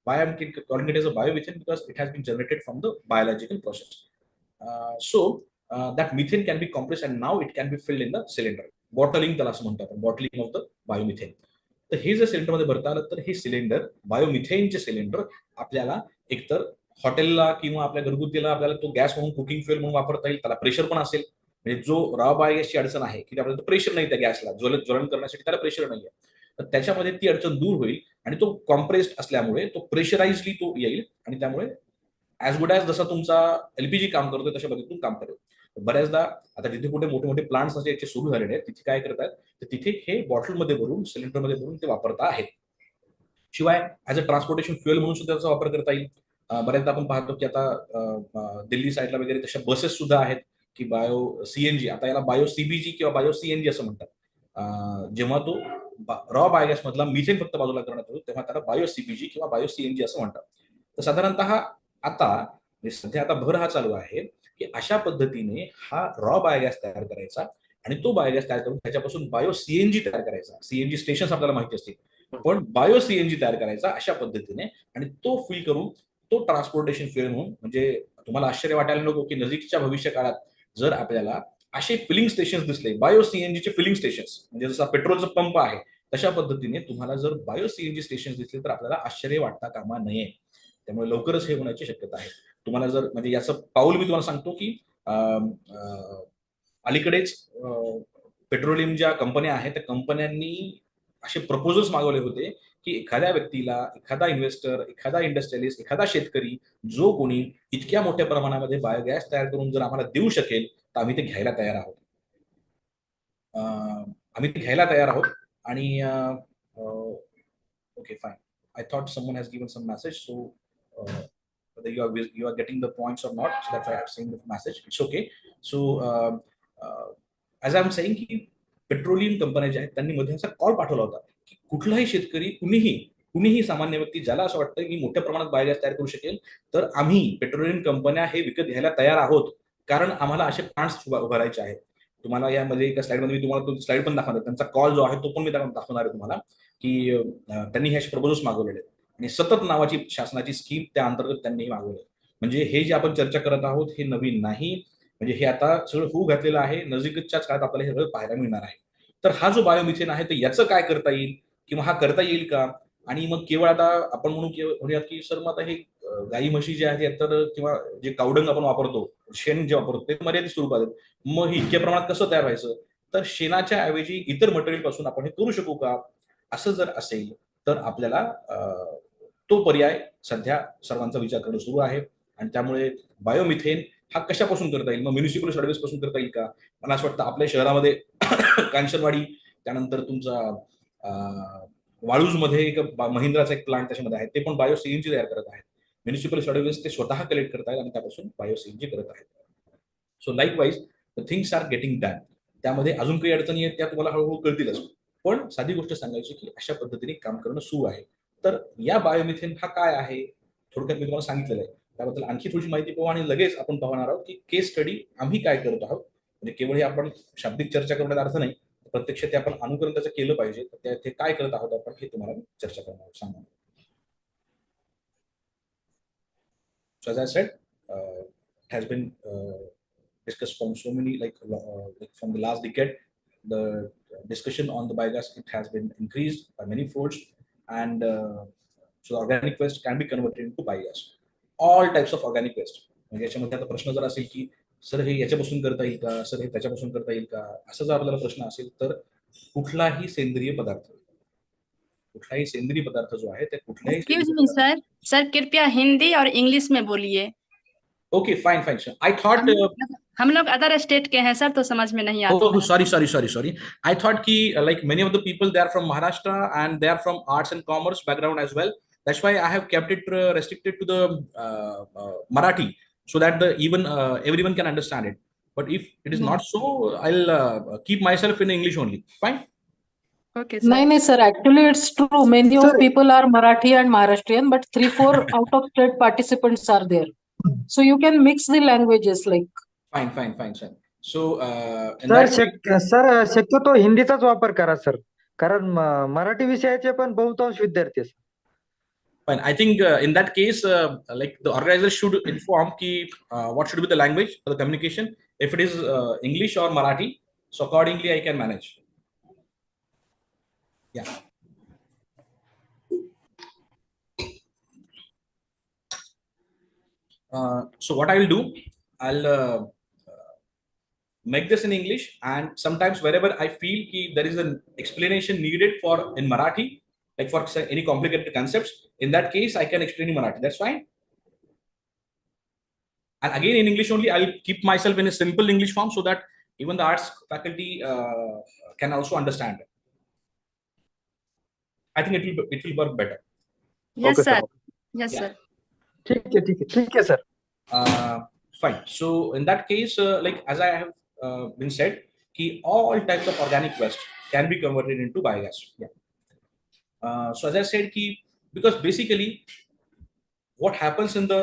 Why I'm calling it as a biomethane? Because it has been generated from the biological process. That methane can be compressed and now it can be filled in the cylinder. Bottling त्याला असं म्हणतो आपण, bottling of the biomethane. तर हे जर सिलेंडरमध्ये भरता आलं तर हे cylinder, बायोमिथेनचे cylinder आपल्याला एकतर हॉटेलला किंवा आपल्या घरगुतीला आपल्याला तो गॅस म्हणून, कुकिंग फ्युएल म्हणून वापरता येईल. त्याला प्रेशर पण असेल. म्हणजे जो रॉ बायोगॅसची अडचण आहे की आपल्याला प्रेशर नाही त्या गॅसला, ज्वलन करण्यासाठी त्याला प्रेशर नाहीये, तर त्याच्यामध्ये ती अडचण दूर होईल आणि तो कॉम्प्रेस्ड असल्यामुळे तो प्रेशराइजली तो येईल आणि त्यामुळे ऍज गुड ऍज जसा तुमचा एलपीजी काम करतोय तशा पद्धतीतून काम करेल. बऱ्याचदा आता जिथे कुठे मोठे मोठे प्लांट्स असे याचे सुरू झालेले आहेत, तिथे काय करतात, तर तिथे हे बॉटलमध्ये भरून, सिलेंडरमध्ये भरून ते वापरता आहेत. शिवाय ऍज अ ट्रान्सपोर्टेशन फ्युएल म्हणून सुद्धा त्याचा वापर करता येईल. बऱ्याचदा आपण पाहतो की आता दिल्ली साईडला वगैरे तशा बसेस सुद्धा आहेत की बायो सीएनजी, आता याला बायो सीबीजी किंवा बायो सीएनजी असं म्हणतात. जेव्हा तो रॉ बायोगॅस मधला मिथेन फक्त बाजूला करण्यात येतो तेव्हा त्याला बायो सीबीजी किंवा बायो सीएनजी असं म्हणतात. तर साधारणतः आता सध्या आता भर हा चालू आहे की अशा पद्धतीने हा रॉ बायोगॅस तयार करायचा आणि तो बायोगॅस तयार करून त्याच्यापासून बायो सीएनजी तयार करायचा. सीएनजी स्टेशन आपल्याला माहिती असतील, पण बायो सीएनजी तयार करायचा अशा पद्धतीने आणि तो फिल करून तो ट्रान्सपोर्टेशन फ्युएल म्हणून, म्हणजे तुम्हाला आश्चर्य वाटायला नको की नजीकच्या भविष्य काळात जर आपल्याला असे फिलिंग स्टेशन दिसले, बायो सीएनजीचे फिलिंग स्टेशन्स, म्हणजे जसा पेट्रोलचा पंप आहे तशा पद्धतीने तुम्हाला जर बायो सीएनजी स्टेशन दिसले तर आपल्याला आश्चर्य वाटता कामा नये. त्यामुळे लवकरच हे होण्याची शक्यता आहे. तुम्हाला जर म्हणजे याचं पाऊल मी तुम्हाला सांगतो की अलीकडेच पेट्रोलियम ज्या कंपन्या आहेत त्या कंपन्यांनी असे प्रपोजल्स मागवले होते की एखाद्या व्यक्तीला, एखादा इन्व्हेस्टर, एखादा इंडस्ट्रियलिस्ट, एखादा शेतकरी जो कोणी इतक्या मोठ्या प्रमाणामध्ये बायोगॅस तयार करून जर आम्हाला देऊ शकेल तर आम्ही ते घ्यायला तयार आहोत. आम्ही ते घ्यायला तयार आहोत आणि okay fine. I thought someone has given some message, so whether you are getting the points or not, so that's why I've seen the message. It's okay. So as I'm saying की petroleum कंपन्या ज्या आहेत त्यांनी मध्ये असा call पाठवला होता की कुठलाही शेतकरी कुणीही सामान्य व्यक्ती ज्याला असं वाटतं की मोठ्या प्रमाणात बायोगॅस तयार करू शकेल तर आम्ही पेट्रोलियम कंपन्या हे विकत घ्यायला तयार आहोत कारण आम्हाला असे प्लांट्स उभारायचे आहेत. तुम्हाला यामध्ये एका स्लाइडमध्ये मी तुम्हाला तो स्लाइड पण दाखवणार त्यांचा कॉल जो आहे तो पण मी दाखवणार आहे तुम्हाला की त्यांनी हे प्रपोजल्स मागवलेले आहेत आणि सतत नावाची शासनाची स्कीम त्या अंतर्गत त्यांनी मागवले. म्हणजे हे जे आपण चर्चा करत आहोत हे नवीन नाही, म्हणजे हे आता सगळं होऊ घातलेलं आहे. नजीकच्याच काळात आपल्याला हे सगळं पाहायला मिळणार आहे. तर हा जो बायोमिथेन आहे तर याचं काय करता येईल किंवा हा करता येईल का? आणि मग केवळ आता आपण म्हणूयात की सर मग आता हे गाई म्हशी जे आहेत तर किंवा जे कावडंग आपण वापरतो, शेण जे वापरतो ते मर्यादित स्वरूपात आहेत, मग हे इतक्या प्रमाणात कसं तयार व्हायचं? तर शेणाच्या ऐवजी इतर मटेरियल पासून आपण हे करू शकू का? असं जर असेल तर आपल्याला तो पर्याय सध्या सर्वांचा विचार करणं सुरू आहे. आणि त्यामुळे बायोमिथेन हा कशापासून करता येईल? मग म्युनिसिपल सर्व्हिस पासून करता येईल का? मला असं वाटतं आपल्या शहरामध्ये कांचनवाडी, त्यानंतर तुमचा वाळूजमध्ये एक महिंद्राचा एक प्लांट त्याच्यामध्ये आहे, ते पण बायो सीएनजी तयार करत आहेत. म्युनिसिपल सर्व्हिस ते स्वतः कलेक्ट करत आहेत आणि त्यापासून बायो सीएनजी करत आहेत. So likewise the things are getting done. त्यामध्ये अजून काही अडचणी आहेत त्या तुम्हाला हळूहळू कळतीलच, पण साधी गोष्ट सांगायची की अशा पद्धतीने काम करणं सुरू आहे. तर या बायोमिथेन हा काय आहे थोडक्यात मी तुम्हाला सांगितलेलं आहे. त्याबद्दल आणखी थोडी माहिती पाहू आणि लगेच आपण पाहणार आहोत की केस स्टडी आम्ही काय करत आहोत. म्हणजे केवळ हे आपण शाब्दिक चर्चा करण्याचा अर्थ नाही, प्रत्यक्ष ते आपण अनुकरण त्याचं केलं पाहिजे. तर ते काय करत आहोत आपण हे तुम्हाला चर्चा करणार आहोत, सांगणार. So as I said, it has been discussed from so many like from the last decade. The discussion on the biogas, it has been increased by many folds, and so the organic waste can be converted into biogas. All types of organic waste. म्हणजे याच्यामध्ये आता प्रश्न जर असेल की sir हे याच्यापासून करता येईल का, सर हे त्याच्यापासून करता येईल का, असा जर आपल्याला प्रश्न असेल तर कुठलाही सेंद्रिय पदार्थ जो आहे त्या कुठल्याही एक्सक्यूज मी सर, सर कृपया हिंदी और इंग्लिश में बोलिए. Okay fine fine sir. I thought हम लोग अदर स्टेट के हैं सर, तो समझ में नहीं आता. Oh, sorry. I thought ki like many of the people, they are from Maharashtra and they are from arts and commerce background as well. That's why I have kept it restricted to the Marathi, so that even everyone can understand it. But if it is not so, I'll keep myself in English only. Fine. Okay, sir. No, sir. Actually, it's true. Many of people are Marathi and Maharashtrian, but 3-4 out of state participants are there. So you can mix the languages like. Fine, sir. So sir शक्यतो हिंदीचाच वापर करा sir, कारण मराठी विषयाचे पण बहुतांश विद्यार्थी आहेत. Fine. I think in that case, like the organizer should inform ki what should be the language for the communication. If it is English or Marathi, so accordingly I can manage. Yeah. So what I will do, I'll make this in English, and sometimes wherever I feel ki there is an explanation needed for in Marathi, like for any complicated concepts, in that case I can explain in Marathi. That's fine. And again in English only, I'll keep myself in a simple English form so that even the arts faculty can also understand. I think it will work better. Yes, Okay, sir. sir. Yes, Yeah. sir. ठीक आहे sir. Fine. So in that case, like as I have been said, ki all types of organic waste can be converted into biogas. Yeah. So as I said, ki because basically what happens in the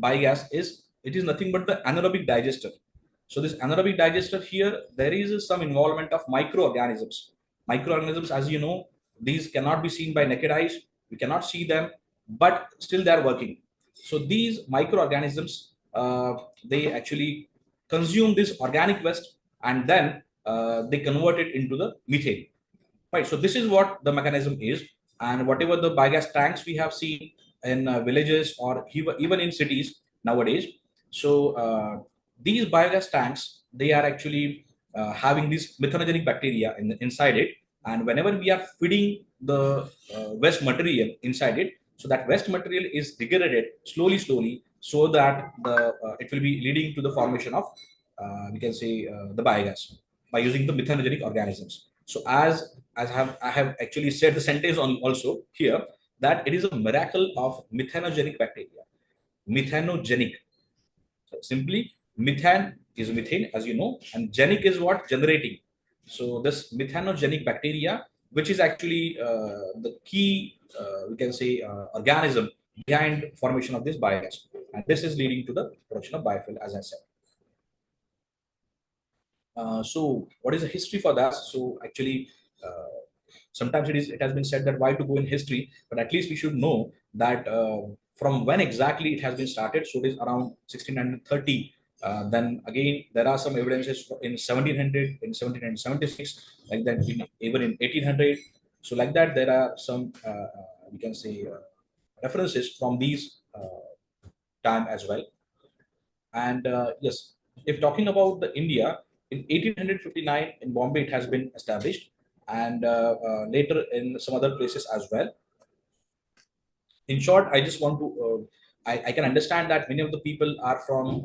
biogas is it is nothing but the anaerobic digester. So this anaerobic digester here, there is some involvement of microorganisms. Microorganisms, as you know, these cannot be seen by naked eyes. We cannot see them, but still they are working. So these microorganisms, they actually consume this organic waste and then they convert it into the methane. Right. So this is what the mechanism is, and whatever the biogas tanks we have seen in villages or even in cities nowadays. So these biogas tanks, they are actually having this methanogenic bacteria inside it, and whenever we are feeding the waste material inside it, so that waste material is degraded slowly, so that it will be leading to the formation of we can say the biogas by using the methanogenic organisms. So as I have actually said the sentence on also here, that it is a miracle of methanogenic bacteria. Methanogenic. So simply, methane is methane, as you know, and genic is what? Generating. So this methanogenic bacteria, which is actually the key, we can say, organism behind formation of this biogas, and this is leading to the production of biofuel, as I said. So what is the history for that? So actually, sometimes it has been said that why to go in history, but at least we should know that from when exactly it has been started. So it is around 1630. Then again, there are some evidences in 1700, in 1776, like that, even in 1800. So like that, there are some we can say references from these time as well. And yes, if talking about the India, in 1859 in Bombay, it has been established, and later in some other places as well. In short, I just want to, I can understand that many of the people are from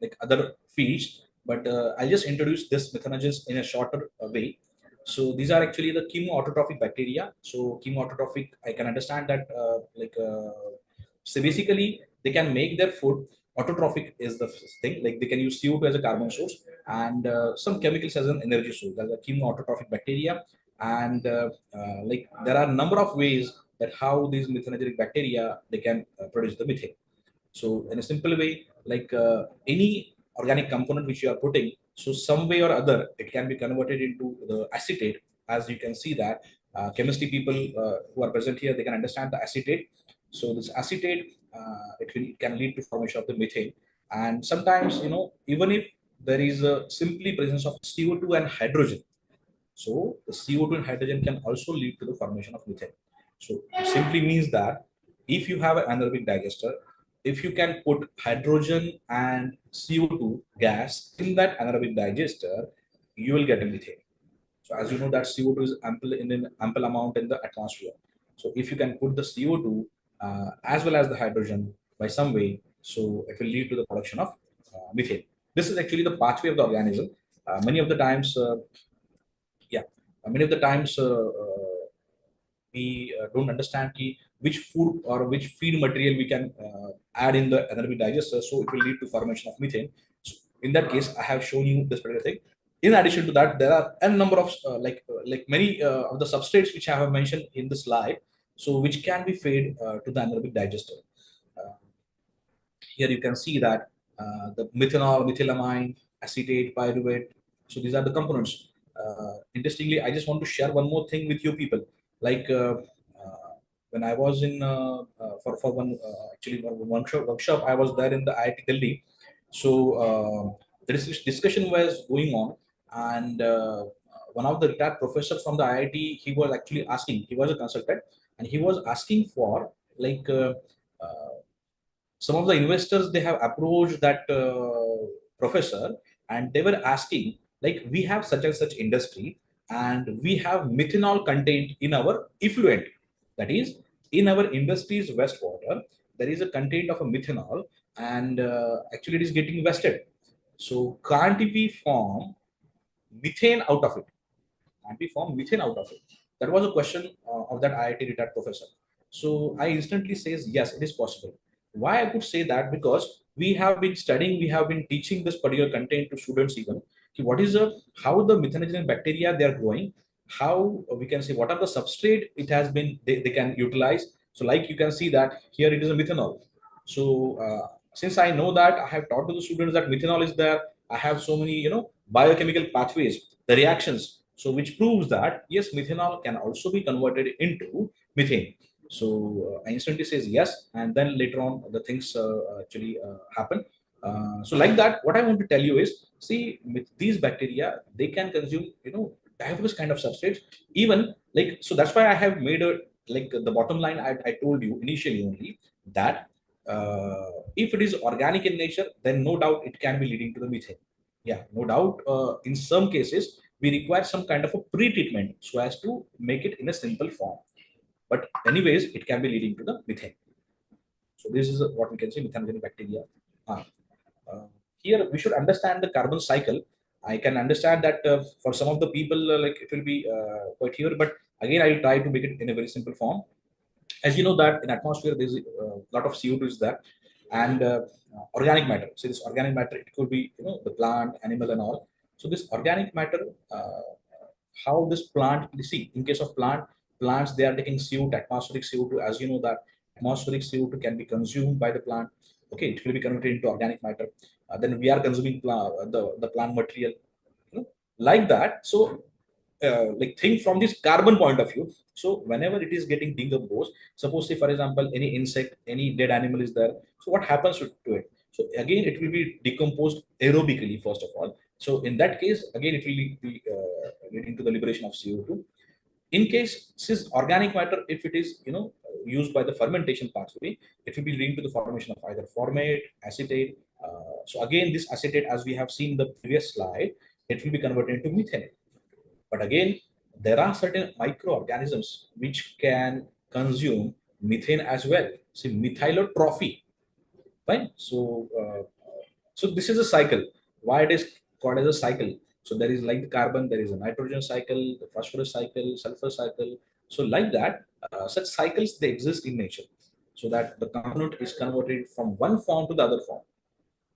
like other fields, but I'll just introduce this methanogens in a shorter way. So these are actually the chemoautotrophic bacteria. So chemoautotrophic, I can understand that so basically they can make their food. Autotrophic is the thing, like they can use CO2 as a carbon source, and some chemicals as an energy source. That's a chemoautotrophic bacteria. And like there are a number of ways that how these methanogenic bacteria they can produce the methane. So in a simple way, like any organic component which you are putting, so some way or other it can be converted into the acetate. As you can see that chemistry people who are present here, they can understand the acetate. So this acetate it can lead to formation of the methane. And sometimes, you know, even if there is a simply presence of CO2 and hydrogen, so the CO2 and hydrogen can also lead to the formation of methane. So it simply means that if you have an anaerobic digester, if you can put hydrogen and CO2 gas in that anaerobic digester, you will get a methane. So as you know that CO2 is ample in an ample amount in the atmosphere. So if you can put the CO2 as well as the hydrogen by some way, so it will lead to the production of methane. This is actually the pathway of the organism. Many of the times yeah, many of the times we don't understand which food or which feed material we can add in the anaerobic digester, so it will lead to formation of methane. So in that case, I have shown you this particular thing. In addition to that, there are a number of like many of the substrates which I have mentioned in the slide, so which can be fed to the anaerobic digester. Uh, Here you can see that the methanol, methylamine, acetate, pyruvate. So these are the components. Interestingly, I just want to share one more thing with you people. Like when I was in for one actually one workshop, I was there in the IIT Delhi. So there is this discussion was going on, and one of the retired professors from the IIT, he was actually asking. He was a consultant, and he was asking for like. Some of the investors they have approached that professor, and they were asking like, we have such and such industry, and we have methanol content in our effluent, that is in our industry's wastewater there is a content of a methanol, and actually it is getting wasted. So can't we form methane out of it? Can't we form methane out of it? That was a question of that IIT retired professor. So I instantly says, yes, it is possible. Why I could say that? Because we have been studying, we have been teaching this particular content to students even. What is the, how the methanogenic bacteria they are growing, how we can say what are the substrate it has been, they can utilize. So like you can see that here it is a methanol. So since I know that, I have taught to the students that methanol is there. I have so many, you know, biochemical pathways, the reactions. So which proves that yes, methanol can also be converted into methane. So I instantly says yes, and then later on the things actually happen. So like that, what I want to tell you is, see, with these bacteria, they can consume, you know, diverse kind of substrates. Even like, so that's why I have made a, like the bottom line I told you initially only, that if it is organic in nature, then no doubt it can be leading to the methane. Yeah, no doubt. In some cases, we require some kind of a pre-treatment so as to make it in a simple form. But anyways, it can be leading to the methane. So this is what we can say methanogenic bacteria are. Here we should understand the carbon cycle. I can understand that for some of the people like it will be quite here, but again I will try to make it in a very simple form. As you know that in atmosphere there's a lot of CO2 is there, and organic matter. So this organic matter, it could be, you know, the plant, animal, and all. So this organic matter, how this plant, you see, in case of plants, they are taking CO2, atmospheric CO2. As you know that atmospheric CO2 can be consumed by the plant. Okay, it will be converted into organic matter. Then we are consuming the plant material, you know, like that. So like think from this carbon point of view. So whenever it is getting decomposed, suppose say for example any insect, any dead animal is there, so what happens to it? So again it will be decomposed aerobically first of all. So in that case again it will be leading to the liberation of CO2. In case since organic matter, if it is, you know, used by the fermentation pathway, it will be leading to the formation of either formate, acetate. So again this acetate, as we have seen the previous slide, it will be converted into methane. But again, there are certain microorganisms which can consume methane as well. See, methylotrophy, right? So this is a cycle. Why it is called as a cycle? So there is like the carbon, there is a nitrogen cycle, the phosphorus cycle, sulfur cycle. So like that, such cycles they exist in nature. So that the component is converted from one form to the other form.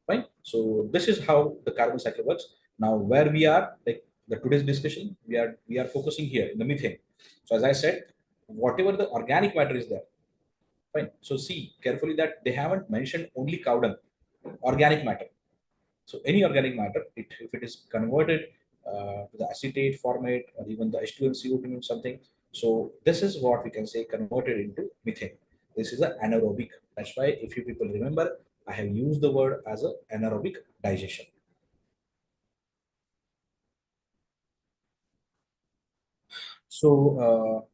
Fine. So this is how the carbon cycle works. Now, where we are, like the today's discussion, we are focusing here in the methane. So as I said, whatever the organic matter is there. Fine. So see carefully that they haven't mentioned only cow dung, organic matter. So any organic matter, if it is converted to the acetate format or even the H2 and CO2 or something. So this is what we can say converted into methane. This is an anaerobic. That's why if you people remember, I have used the word as a anaerobic digestion. So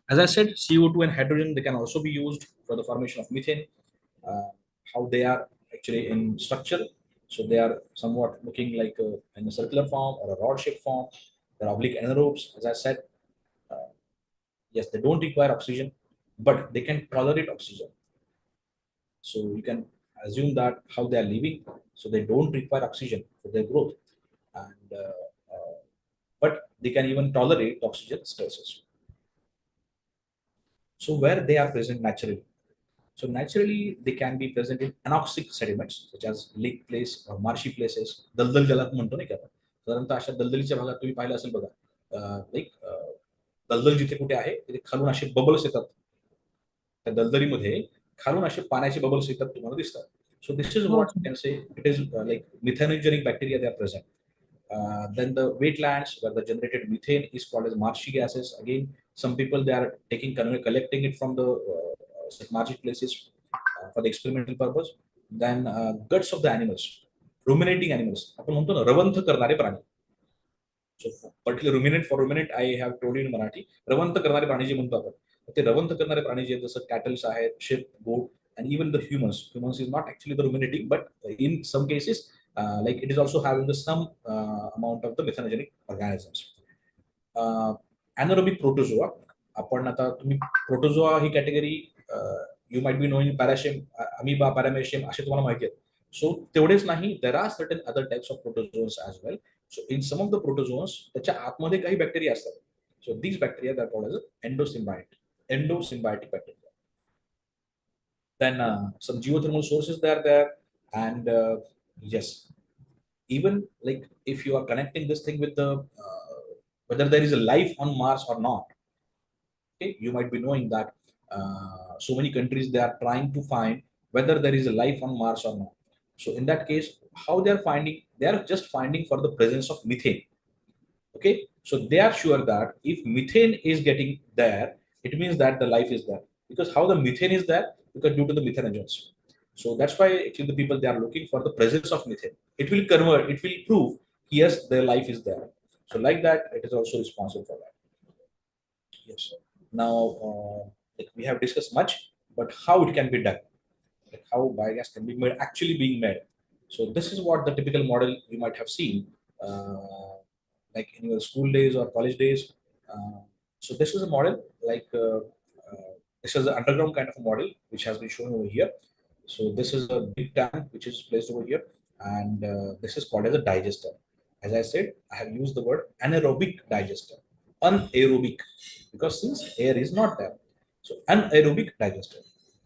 as I said, CO2 and hydrogen, they can also be used for the formation of methane. How they are actually in structure. So they are somewhat looking like in a circular form or a rod-shaped form. They're oblique anaerobes, as I said. Yes, they don't require oxygen, but they can tolerate oxygen. So you can assume that how they are living. So they don't require oxygen for their growth, and but they can even tolerate oxygen stresses. So where they are present naturally. So naturally they can be present in anoxic sediments such as lake place or marshy places. दलदल ज्याला आपण म्हणतो नाही का, साधारणतः अशा दलदलीच्या भागात तुम्ही पाहिलं असेल बघा, लाईक दलदल जिथे कुठे आहे तिथे खालून असे बबल्स येतात. त्या दलदलीमध्ये खालून असे पाण्याचे बबल्स येतात तुम्हाला दिसतात. So this is what you can say. It is like methanogenic bacteria they are present. Then the wetlands where the generated methane is called as marshy gases. Again, some people they are collecting it from the marshy places for the experimental purpose. Then guts of the animals, ruminating animals. आपण म्हणतो ना रवंथ करणारे प्राणी. So particular ruminant for ruminant I have told you in Marathi. रवंथ करणारे प्राणी जे म्हणतो आपण. ते रवंथ करणारे प्राणी जे जसं कॅटल्स आहेत, sheep, goat, and even the humans. Humans is not actually the ruminating, but in some cases, like it is also having the some amount of the methanogenic organisms. Anaerobic protozoa. आपण आता तुम्ही protozoa ही category you might be knowing पॅराशेम, amoeba, paramecium असे तुम्हाला माहिती आहेत. So तेवढेच नाही, there are certain other types of protozoans as well. So in some of the protozoans त्याच्या आतमध्ये काही बॅक्टेरिया असतात. So these bacteria that called as endosymbiotic bacteria. Then some geothermal sources they are there, and yes, even like if you are connecting this thing with the whether there is a life on Mars or not. Okay, you might be knowing that so many countries they are trying to find whether there is a life on Mars or not. So in that case, how they are finding? They are just finding for the presence of methane. Okay, so they are sure that if methane is getting there, it means that the life is there. Because how the methane is there? Because due to the methanogens. So that's why actually the people they are looking for the presence of methane. It will convert, it will prove yes, their life is there. So like that, it is also responsible for that. Yes. Now like we have discussed much, but how it can be done, like how biogas can be made, actually being made. So this is what the typical model you might have seen, like in your school days or college days. So this is a model like. This is the underground kind of a model which has been shown over here. So this is a big tank which is placed over here, and this is called as a digester. As I said, I have used the word anaerobic digester. anaerobic, because since air is not there. So anaerobic digester.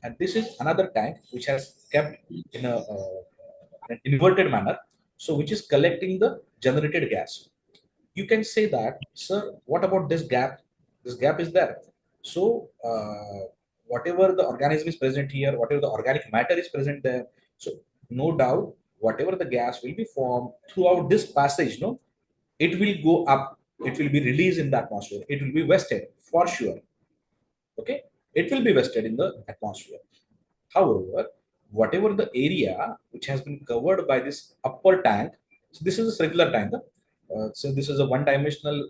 And this is another tank which has kept in an inverted manner, so which is collecting the generated gas. You can say that, sir, what about this gap? This gap is there. So whatever the organism is present here, whatever the organic matter is present there, so no doubt, whatever the gas will be formed throughout this passage, no, it will go up, it will be released in the atmosphere, it will be wasted for sure. Okay, it will be wasted in the atmosphere. However, whatever the area which has been covered by this upper tank, so this is a circular tank. So this is a one-dimensional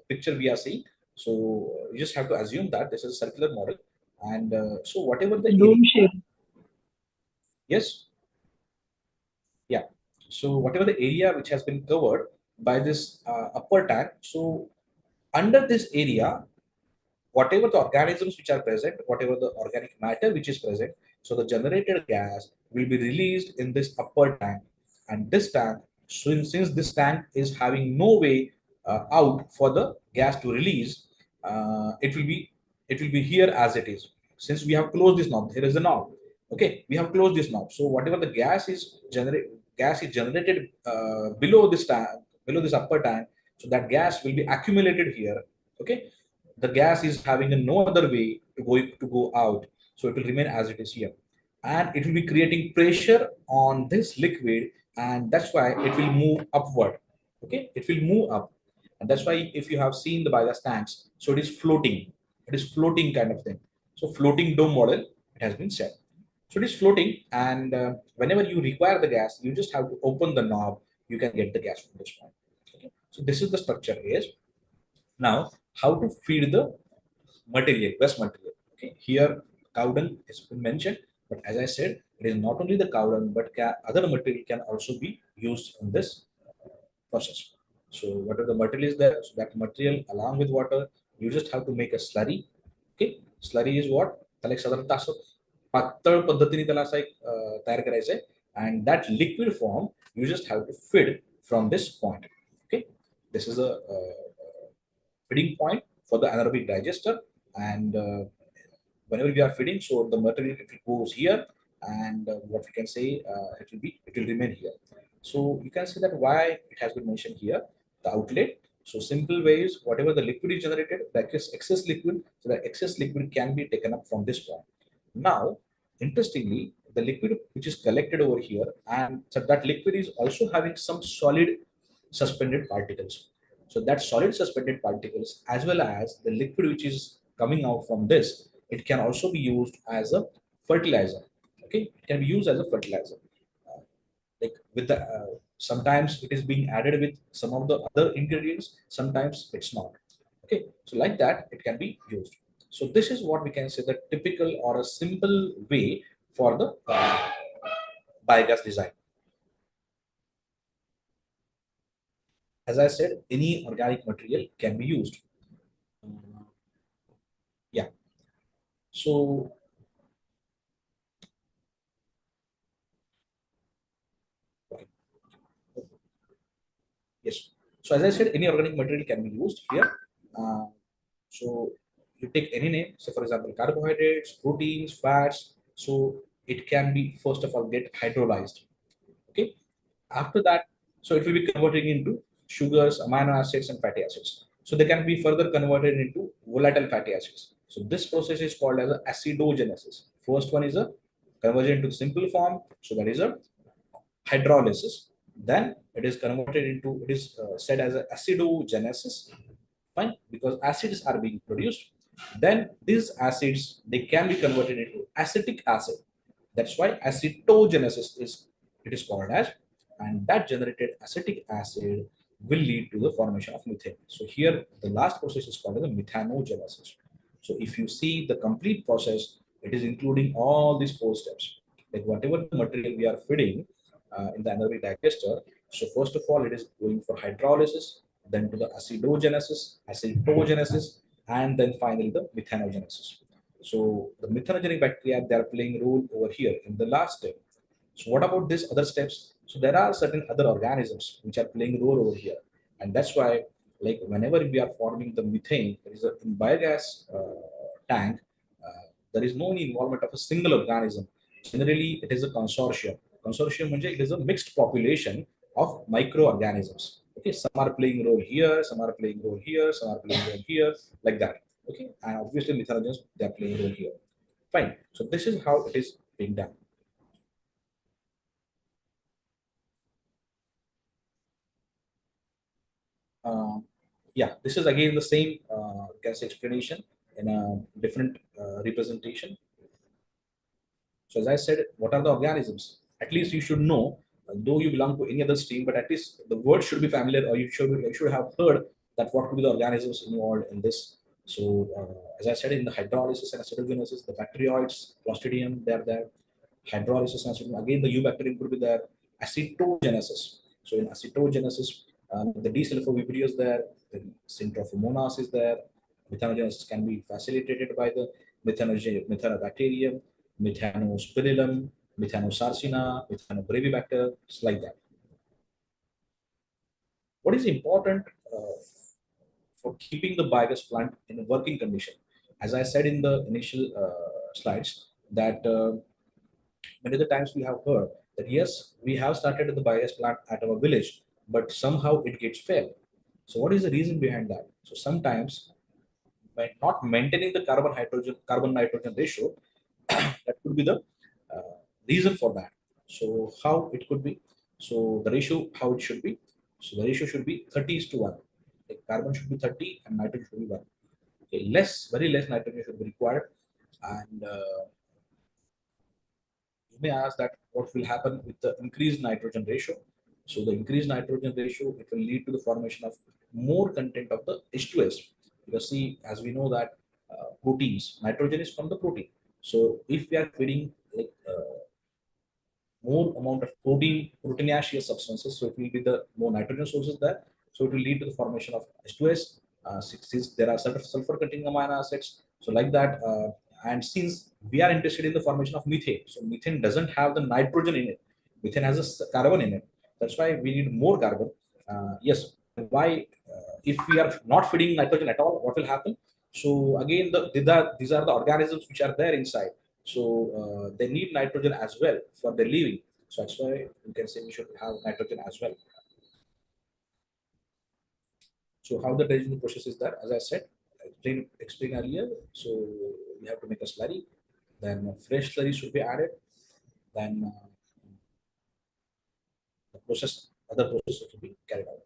picture we are seeing. So you just have to assume that this is a circular model, and so whatever the area, Dome shape. yes, yeah. So whatever the area which has been covered by this upper tank, so under this area, whatever the organisms which are present, whatever the organic matter which is present, so the generated gas will be released in this upper tank. And this tank, since this tank is having no way out for the gas to release, it will be here as it is. Since we have closed this knob, here is the knob. Okay, we have closed this knob. So whatever the gas is generated below this tank, below this upper tank, so that gas will be accumulated here. Okay, the gas is having no other way to go out, so it will remain as it is here, and it will be creating pressure on this liquid, and that's why it will move upward. Okay, it will move up, and that's why if you have seen the biogas tanks, so it is floating kind of thing. So floating dome model, it has been said. So it is floating, and whenever you require the gas, you just have to open the knob, you can get the gas from this point. Okay, so this is the structure is. Now, how to feed the material, waste material? Okay, here cow dung has been mentioned, but as I said, it is not only the cow dung, but other material can also be used in this process. So whatever the material is there, so that material along with water, you just have to make a slurry. Okay, slurry is what? त्याला एक साधारणतः असं पातळ पद्धतीने त्याला असं एक तयार करायचं आहे, and that liquid form you just have to feed from this point. Okay, this is a feeding point for the anaerobic digester, and whenever we are feeding, so the material, if it goes here, and what we can say, it will remain here. So you can see that why it has been mentioned here, the outlet. So simple ways, whatever the liquid is generated, the excess liquid, so the excess liquid can be taken up from this point. Now, interestingly, the liquid which is collected over here, and so that liquid is also having some solid suspended particles. So that solid suspended particles, as well as the liquid which is coming out from this, it can also be used as a fertilizer. Okay, it can be used as a fertilizer. Like with the sometimes it is being added with some of the other ingredients, sometimes it's not. Okay, so like that it can be used. So this is what we can say the typical or a simple way for the biogas design. As I said, any organic material can be used. Yeah. So yes. So as I said, any organic material can be used here. So you take any name, say for example, carbohydrates, proteins, fats. So it can be first of all get hydrolyzed. Okay. After that, so it will be converted into sugars, amino acids, and fatty acids. So they can be further converted into volatile fatty acids. So this process is called as acidogenesis. First one is a conversion into simple form. So that is a hydrolysis. Then it is converted into, it is said as acidogenesis. Fine, because acids are being produced. Then these acids, they can be converted into acetic acid. That's why acidogenesis is called as, and that generated acetic acid will lead to the formation of methane. So here the last process is called as the methanogenesis. So if you see the complete process, it is including all these 4 steps. Like whatever the material we are feeding in the anaerobic digester. So first of all, it is going for hydrolysis, then to the acidogenesis, and then finally the methanogenesis. So the methanogenic bacteria, they are playing a role over here in the last step. So what about these other steps? So there are certain other organisms which are playing a role over here, and that's why like whenever we are forming the methane, there is a in biogas tank, there is no involvement of a single organism. Generally, it is a consortium. Consortium means it is a mixed population of microorganisms. Okay, some are playing role here, some are playing role here, some are playing role here, like that. Okay, and obviously methanogens, they are playing role here. Fine. So this is how it is being done. Yeah, this is again the same gas explanation in a different representation. So as I said, what are the organisms? At least you should know, though you belong to any other stream, but at least the word should be familiar, or you should have heard that what could be the organisms involved in this. So as I said, in the hydrolysis and acidogenesis, the bacterioids, Clostridium, they are there. Hydrolysis and acidogenesis, again the eubacterium could be there. Acetogenesis. So in acetogenesis, the D-sulfur-Vibrio is there. The Syntrophomonas is there. Methanogenesis can be facilitated by the methanobacterium, Methanospirillum, Methanosarcina, Methanobrevibacter, it's like that. What is important for keeping the biogas plant in a working condition? As I said in the initial slides, that many of the times we have heard that yes, we have started the biogas plant at our village, but somehow it gets failed. So what is the reason behind that? So sometimes by not maintaining the carbon nitrogen ratio, that could be the reason for that. So how it could be? So the ratio, how it should be? So the ratio should be 30:1. Like carbon should be 30 and nitrogen should be 1. Okay, very less nitrogen should be required. And you may ask that what will happen with the increased nitrogen ratio? So the increased nitrogen ratio, it will lead to the formation of more content of the H2S. Because see, as we know that proteins, nitrogen is from the protein. So if we are feeding like more amount of proteinaceous substances, so it will be the more nitrogen sources there. So it will lead to the formation of H2S. Since there are certain sulfur-containing amino acids, so like that, and since we are interested in the formation of methane, so methane doesn't have the nitrogen in it. Methane has a carbon in it. That's why we need more carbon. Yes. Why? If we are not feeding nitrogen at all, what will happen? So again, these are the organisms which are there inside. So they need nitrogen as well for their living. So that's why we can say we should have nitrogen as well. So how the digestion process is that, as I said, explained earlier. So we have to make a slurry. Then fresh slurry should be added. Then other process should be carried out.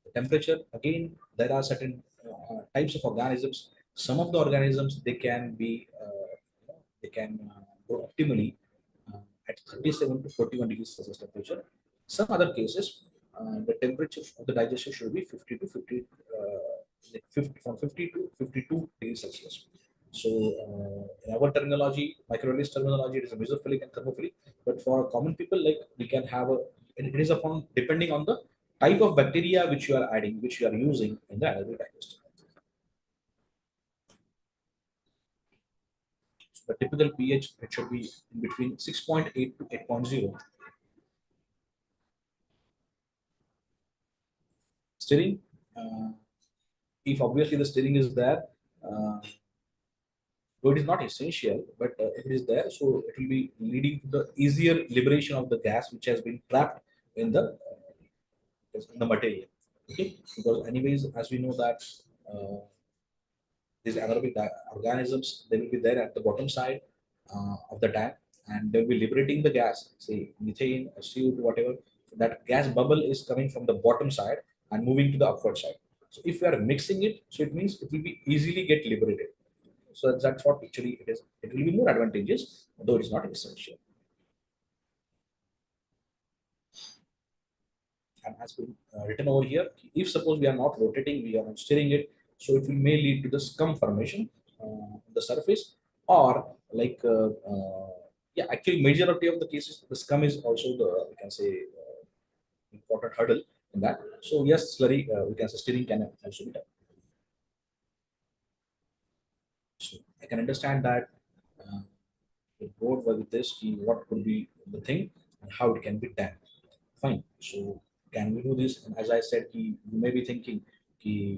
The temperature, again, there are certain types of organisms. Some of the organisms, they can grow optimally at 37 to 41 degrees Celsius temperature. Some other cases, the temperature of the digestion should be 50 to 50, from 50 to 52 degrees Celsius. So in our terminology, microbiologist terminology, it is a mesophilic and thermophilic. But for common people, like we can have it is upon depending on the type of bacteria which you are adding, which you are using in the anaerobic digester. So the typical pH, it should be in between 6.8 to 8.0. Stirring, if obviously the stirring is there, though it is not essential, but if it is there, so it will be leading to the easier liberation of the gas which has been trapped in the material. Okay, because anyways, as we know that these anaerobic organisms, they will be there at the bottom side of the tank, and they'll be liberating the gas, say methane, or CO2, whatever. So that gas bubble is coming from the bottom side and moving to the upward side. So if we are mixing it, so it means it will be easily get liberated. So that's what actually it is. It will be more advantageous, though it is not essential. And as been written over here, if suppose we are not rotating, we are not stirring it, so it will may lead to the scum formation on the surface, or like yeah, actually majority of the cases, the scum is also the, we can say, important hurdle in that. So yes, slurry, we can say stirring can also be done. So I can understand that the board with this, what could be the thing and how it can be done. Fine. So can we do this? And as I said, you may be thinking,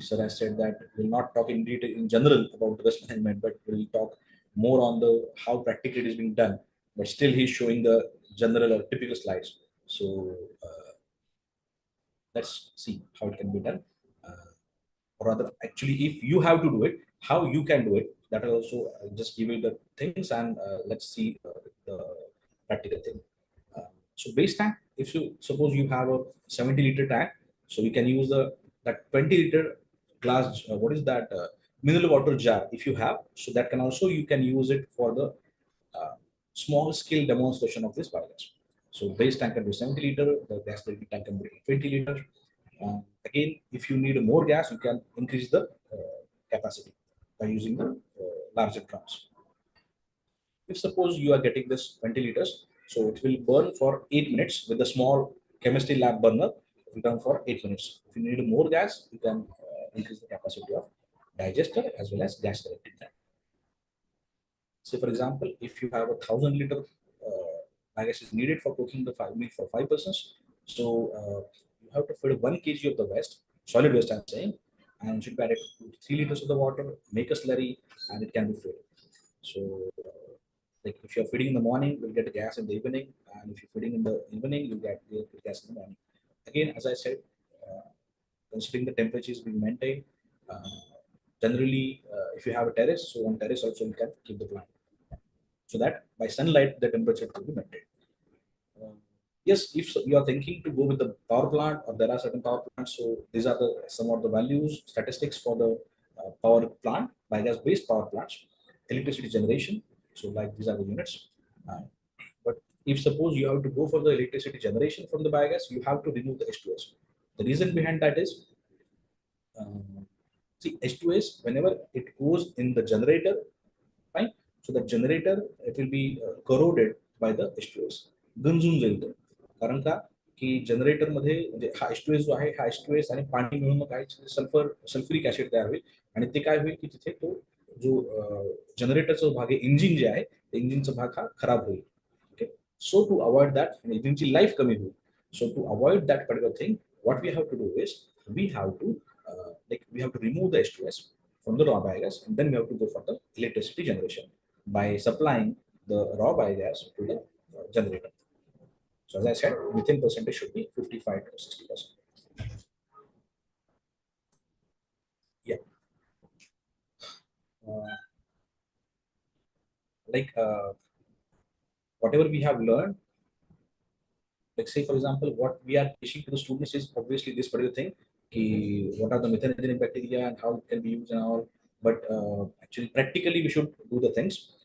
sir has said that we'll not talk in detail in general about risk management, but we'll talk more on the how practically it is being done. But still, he's showing the general or typical slides. So let's see how it can be done. Or rather, actually, if you have to do it, how you can do it. That will also just give you the things, and let's see the practical thing. So base tank, if you suppose you have a 70-liter tank, so you can use that 20-liter glass. What is that mineral water jar? If you have, so that can also you can use it for the small scale demonstration of this biogas. So base tank can be 70-liter, the gas tank can be 20-liter. Again, if you need more gas, you can increase the capacity by using the larger drums. If suppose you are getting this 20 liters, so it will burn for 8 minutes with a small chemistry lab burner. It will burn for 8 minutes. If you need more gas, you can increase the capacity of digester as well as gas collecting tank. So, for example, if you have 1,000-liter biogas is needed for cooking the meal for 5 persons, so you have to fill 1 kg of the waste, solid waste I'm saying, and it should be added to 3 liters of the water, make a slurry, and it can be filled. So, like if you're feeding in the morning, you'll get gas in the evening, and if you're feeding in the evening, you get the gas in the morning. Again, as I said, considering the temperature is being maintained, generally, if you have a terrace, so on terrace also you can keep the plant, so that by sunlight the temperature will be maintained. Yes, if you are thinking to go with the power plant, or there are certain power plants, so these are some of the values, statistics for the power plant, biogas-based power plants, electricity generation. So like these are the units. But if suppose you have to go for the electricity generation from the biogas, you have to remove the H2S. The reason behind that is, see, H2S, whenever it goes in the generator, fine. So the generator, it will be corroded by the H2S. गंजून जाईल ते. कारण का की generator मध्ये म्हणजे हा H2S जो आहे, हा H2S आणि पाणी मिळून काय सल्फ्युरिक ऍसिड तयार होईल, आणि ते काय होईल की तिथे तो जो जनरेटरचा भाग आहे, इंजिन जे आहे, इंजिनचा भाग हा खराब होईल. Okay, so to avoid that, इंजिनची लाईफ कमी होईल. So to avoid that particular thing, what we have to do is we have to remove the H2S from the raw biogas, and then we have to go for the electricity generation by supplying the raw biogas to the generator. So as I said, methane percentage should be 55 to 60%. Yeah. Whatever we have learned, like say for example, what we are teaching to the students is obviously this particular thing, what are the methane bacteria and how it can be used and all. But actually, practically, we should do the things.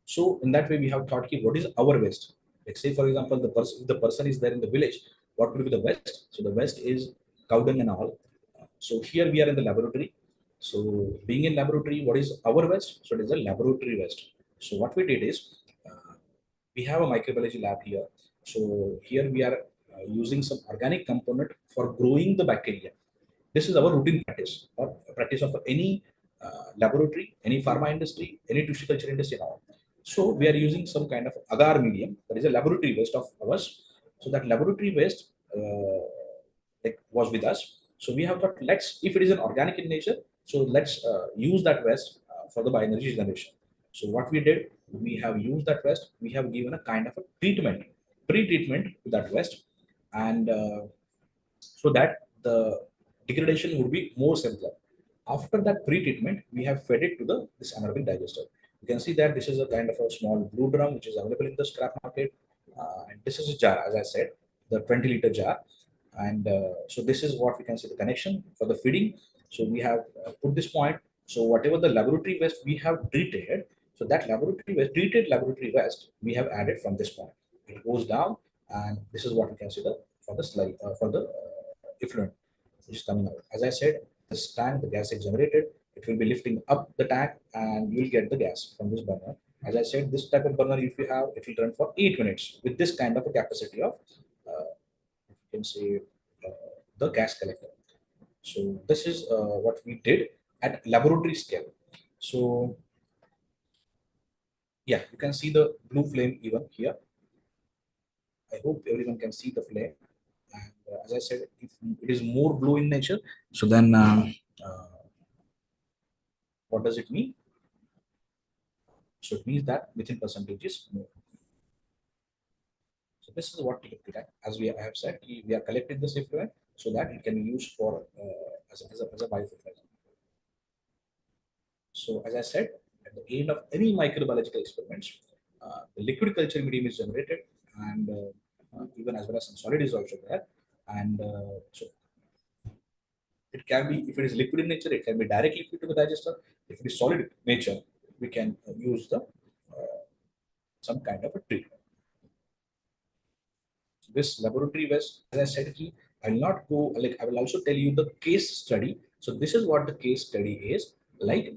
So in that way, we have thought, what is our waste? Like say for example, the person is there in the village, what could be the waste? So the waste is cow dung and all. So here we are in the laboratory. So being in laboratory, what is our waste? So it is a laboratory waste. So what we did is, we have a microbiology lab here. So here we are using some organic component for growing the bacteria. This is our routine practice, or practice of any laboratory, any pharma industry, any tissue culture industry now. So we are using some kind of agar medium, that is a laboratory waste of ours. So that laboratory waste was with us. So we have thought, if it is an organic in nature, so let's use that waste for the bioenergy generation. So what we did, we have used that waste, we have given a kind of a pre-treatment to that waste, and so that the degradation would be more simpler. After that pre-treatment, we have fed it to this anaerobic digester. You can see that this is a kind of a small blue drum which is available in the scrap market, and this is a jar, as I said, the 20-liter jar. And so this is what we can see the connection for the feeding. So we have put this point. So whatever the laboratory waste we have treated, so that treated laboratory waste we have added from this point. It goes down, and this is what we can see for the slide for the effluent which is coming out. As I said, this tank, the gas is generated. It will be lifting up the tank, and you will get the gas from this burner. As I said, this type of burner, if you have, it will run for 8 minutes with this kind of a capacity of, you can say, the gas collector. So this is what we did at laboratory scale. So yeah, you can see the blue flame even here. I hope everyone can see the flame. as I said, if it is more blue in nature, so then what does it mean? So it means that within percentage is more. So this is what we looked at. As I have said, we are collecting this effluent so that it can be used for as a biofertilizer. So as I said, at the end of any microbiological experiments, the liquid culture medium is generated, and even as well as some solid is also there. And so it can be, if it is liquid in nature, it can be directly fed to the digester. If it is solid in nature, we can use the some kind of a treatment. So this laboratory waste, as I said, I will not go like, I will also tell you the case study. So this is what the case study is like.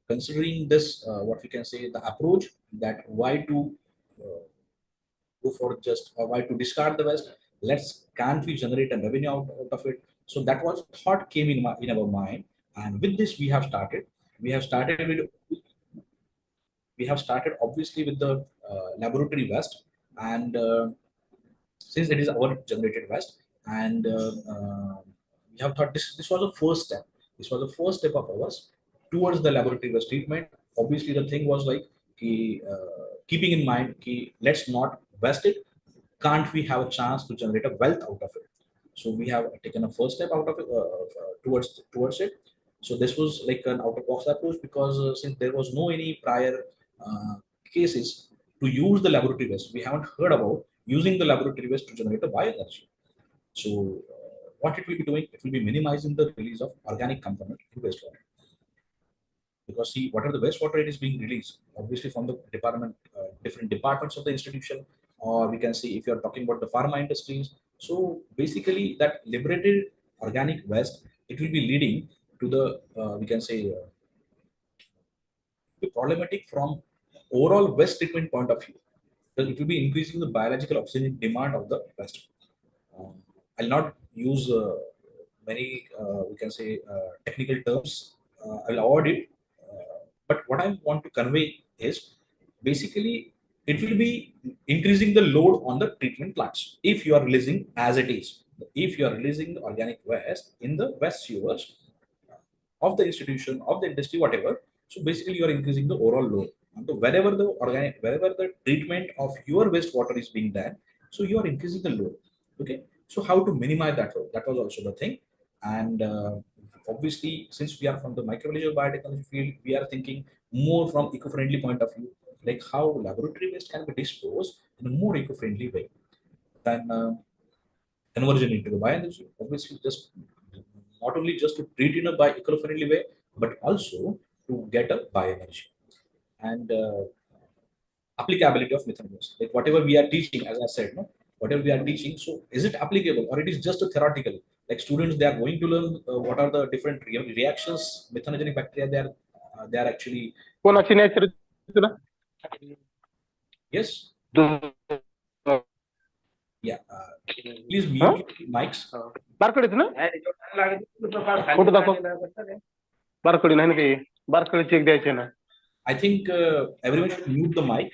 Considering this, what we can say, the approach that why to go for just or why to discard the waste. Can't we generate a revenue out of it? So that was thought came in our mind, and with this we have started. We have started with obviously with the laboratory waste, and since it is our generated waste, and we have thought this was the first step. This was the first step of ours towards the laboratory waste treatment. Obviously, the thing was like keeping in mind, let's not waste it. Can't we have a chance to generate a wealth out of it? So we have taken a first step out of it towards it. So this was like an out of box approach, because since there was no any prior cases to use the laboratory waste, we haven't heard about using the laboratory waste to generate a bioenergy. So what it will be doing, it will be minimizing the release of organic component in wastewater. Because see, whatever the wastewater it is being released, obviously from the different departments of the institution, or we can see if you are talking about the pharma industries. So basically, that liberated organic waste, it will be leading to the we can say the problematic from overall waste treatment point of view. Because it will be increasing the biological oxygen demand of the waste. I'll not use many we can say technical terms. I'll avoid it. But what I want to convey is basically it will be increasing the load on the treatment plants if you are releasing as it is. If you are releasing the organic waste in the waste sewers of the institution, of the industry, whatever. So basically, you are increasing the overall load. And so wherever the treatment of your wastewater is being done, so you are increasing the load. Okay. So how to minimize that load? That was also the thing. And obviously, since we are from the microbiology biotechnology field, we are thinking more from eco-friendly point of view, like how laboratory waste can be disposed in a more eco-friendly way than conversion into the bioenergy. Obviously, just not only just to treat in a eco-friendly way, but also to get a bioenergy and applicability of methodology. Like whatever we are teaching, as I said, no, whatever we are teaching, so is it applicable or it is just a theoretical? Like students, they are going to learn what are the different reactions, methanogenic bacteria they are actually. Yes. Yeah. Please mute mics. I think everyone should mute the mic.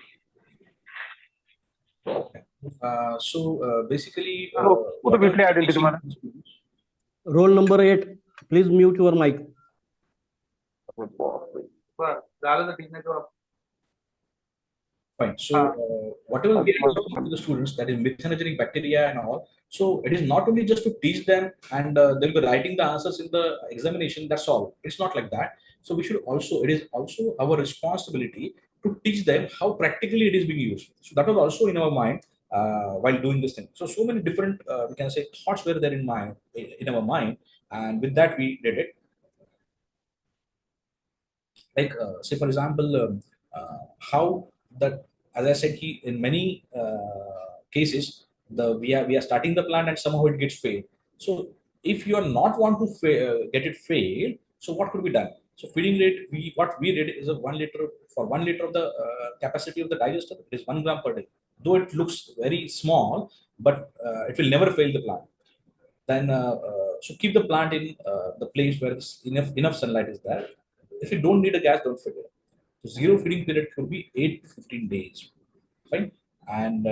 Basically, roll number 8, please mute your mic. Fine. So whatever we are teaching to the students, that is methanogenic bacteria and all. So it is not only just to teach them and they'll be writing the answers in the examination. That's all. It's not like that. So we should also, it is also our responsibility to teach them how practically it is being used. So that was also in our mind while doing this thing. So many different we can say thoughts were there in our mind, and with that we did it. Like say for example, how that, as I said, in many cases we are starting the plant and somehow it gets failed. So if you are not want to get it failed, so what could be done? So feeding rate, what we did is a 1 liter for 1 liter of the capacity of the digester, it is 1 gram per day. Though it looks very small, but it will never fail the plant. Then so keep the plant in the place where enough sunlight is there. If you don't need a gas, don't feed it. So zero feeding period could be 8 to 15 days, fine. And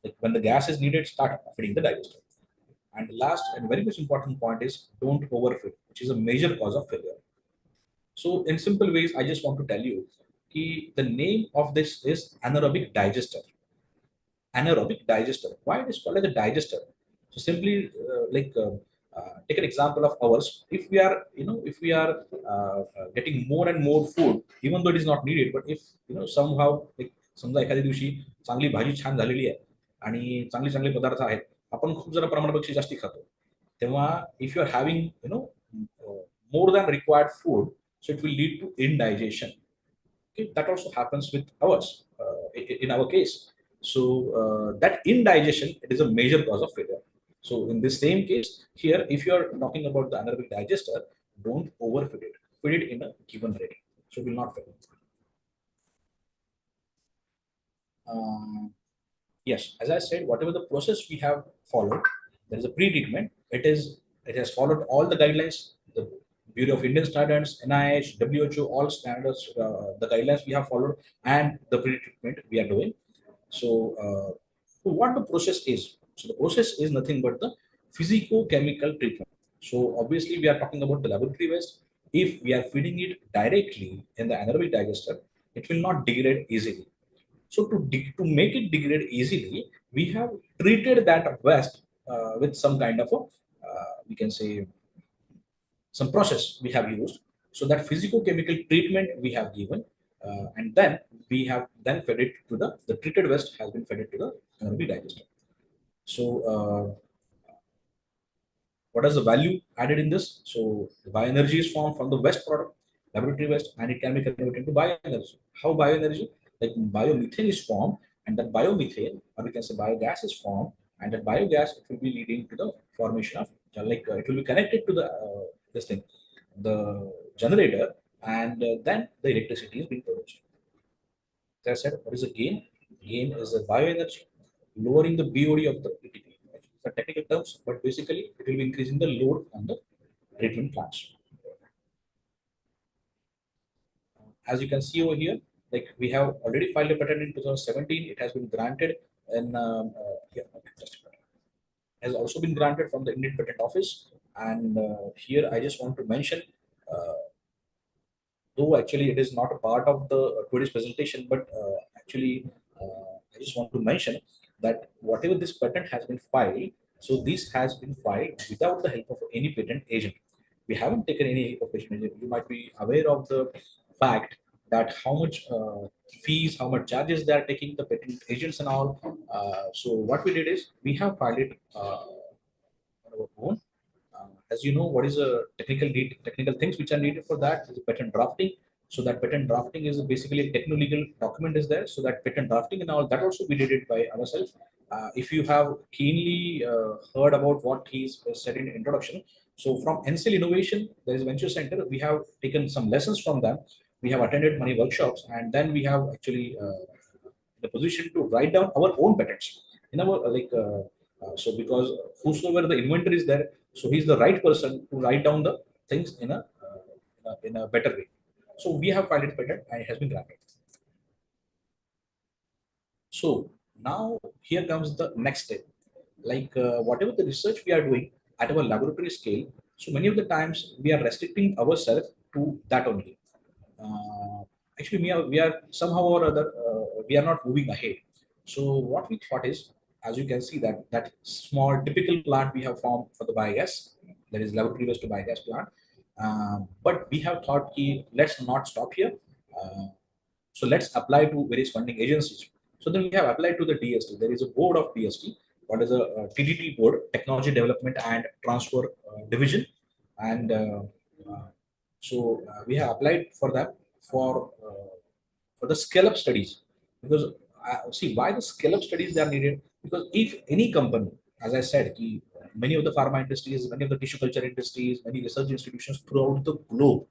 like when the gas is needed, start feeding the digester. And the last and very much important point is don't overfeed, which is a major cause of failure. So in simple ways, I just want to tell you the name of this is anaerobic digester. Anaerobic digester. Why it is called as a digester? So simply take an example of ours. If we are, if we are getting more and more food, even though it is not needed, but if somehow like समजा एखाद्या दिवशी चांगली भाजी छान झालेली आहे आणि चांगले चांगले पदार्थ आहेत, आपण खूप जरा प्रमाणापेक्षा जास्ती खातो, तेव्हा if you are having more than required food, so it will lead to indigestion. Okay, that also happens with ours in our case. So that indigestion, it is a major cause of failure. So in this same case here, if you are talking about the anaerobic digester, don't overfeed it. Feed it in a given rate, so it will not fail. Yes, as I said, whatever the process we have followed, there is a pre-treatment. It has followed all the guidelines, the Bureau of Indian Standards, NIH, WHO, all standards, the guidelines we have followed, and the pre-treatment we are doing. So what the process is? So the process is nothing but the physico-chemical treatment. So obviously we are talking about the laboratory waste. If we are feeding it directly in the anaerobic digester, it will not degrade easily. So to make it degrade easily, we have treated that waste with some kind of a, we can say, some process we have used. So that physico-chemical treatment we have given, and then we have then fed it to the treated waste has been fed it to the anaerobic digester. So what is the value added in this? So the bioenergy is formed from the waste product, laboratory waste, and it can be converted into bioenergy. How bioenergy? Like biomethane is formed, and that biomethane, or we can say biogas, is formed, and that biogas, it will be leading to the formation of it will be connected to the this thing, the generator, and then the electricity is being produced. As I said, what is the gain? Gain is the bioenergy, lowering the BOD of the ETP. The technical terms, but basically it will be increasing the load on the treatment plants. As you can see over here, like we have already filed a patent in 2017. It has been granted in has also been granted from the Indian Patent Office. And here I just want to mention, though actually it is not a part of the today's presentation, but actually I just want to mention that whatever this patent has been filed, so this has been filed without the help of any patent agent. We haven't taken any help of patent agent. You might be aware of the fact that how much fees, how much charges they are taking, the patent agents and all. So what we did is we have filed it on our own. As you know, what is a technical things which are needed for that is patent drafting. So that patent drafting is basically a techno-legal document is there. So that patent drafting and all that also we did it by ourselves. If you have keenly heard about what he's said in introduction, so from NCL Innovation, there is Venture Center. We have taken some lessons from them. We have attended many workshops, and then we have actually the position to write down our own patents in our so because whosoever the inventor is there, so he's the right person to write down the things in a better way. So we have filed it patent and it has been granted. So now here comes the next step. Like whatever the research we are doing at our laboratory scale, so many of the times we are restricting ourselves to that only. Actually, we are somehow or other we are not moving ahead. So what we thought is, as you can see that small typical plant we have formed for the biogas, that is laboratory waste to biogas plant. But we have thought, let's not stop here. So let's apply to various funding agencies. So then we have applied to the DST. There is a board of DST. What is a TDT board, Technology Development and Transfer Division, and so we have applied for that for the scale-up studies. Because see why the scale-up studies they are needed, because if any company, as I said, many of the pharma industries, many of the tissue culture industries, many research institutions throughout the globe,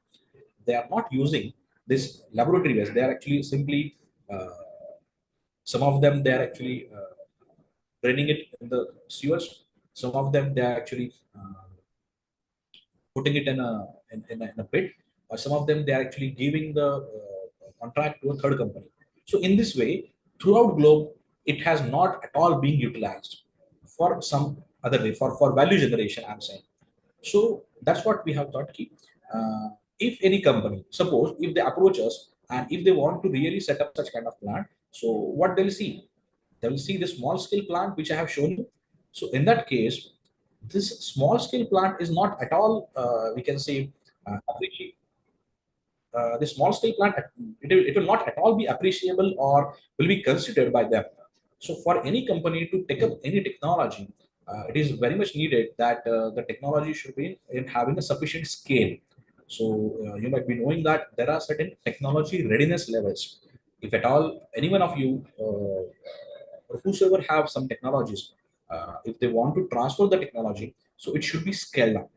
they are not using this laboratory waste. They are actually simply some of them they are actually draining it in the sewers. Some of them they are actually putting it in a pit, or some of them they are actually giving the contract to a third company. So in this way, throughout globe, it has not at all been utilized for some other way for value generation, I'm saying. So that's what we have thought. If any company, suppose if they approach us and if they want to really set up such kind of plant, so what they'll see, they will see the small scale plant which I have shown you. So in that case, this small scale plant is not at all, we can say, appreciate. The small scale plant, it will not at all be appreciable or will be considered by them. So for any company to take up any technology, it is very much needed that the technology should be in having a sufficient scale. So you might be knowing that there are certain technology readiness levels. If at all any one of you or whosoever have some technologies, if they want to transfer the technology, so it should be scaled up.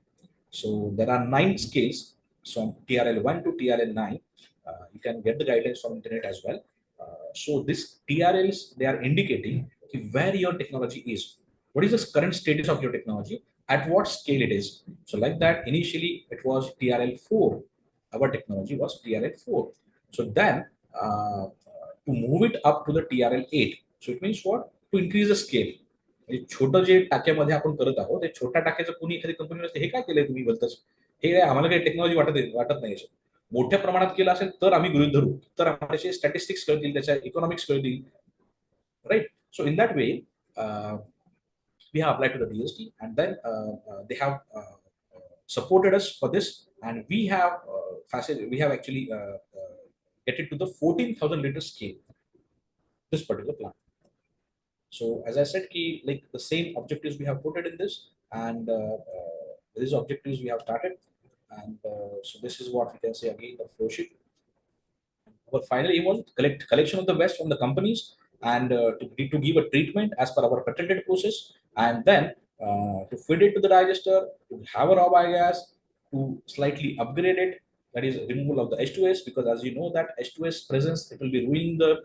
So there are 9 scales from TRL 1 to TRL 9. You can get the guidelines from internet as well. So this TRLs, they are indicating where your technology is. What is the current status of your technology? At what scale it is? So like that, initially it was TRL 4. Our technology was TRL 4. So then to move it up to the TRL 8. So it means what? To increase the scale. छोटं जे टाक्यामध्ये आपण करत आहोत ते छोट्या टाक्याचं कोणी एखादी company असते हे काय केलंय तुम्ही बोलतच हे काय आम्हाला काही टेक्नॉलॉजी वाटत नाही मोठ्या प्रमाणात केलं असेल तर आम्ही गृहीत धरू तर आम्हाला त्याचे स्टॅटिस्टिक्स कळतील त्याच्या इकॉनॉमिक्स कळतील right so in that way we have applied to the DST and then they have supported us for this and we have actually get it to the 14,000 liter scale this particular plant. So as I said, like the same objectives we have put it in this, and these objectives we have started, and so this is what we can say again the flow sheet. Our final aim was collection of the waste from the companies and to give a treatment as per our patented process, and then to feed it to the digester, to have a raw biogas, to slightly upgrade it. That is removal of the H2S, because as you know that H2S presence, it will be ruining the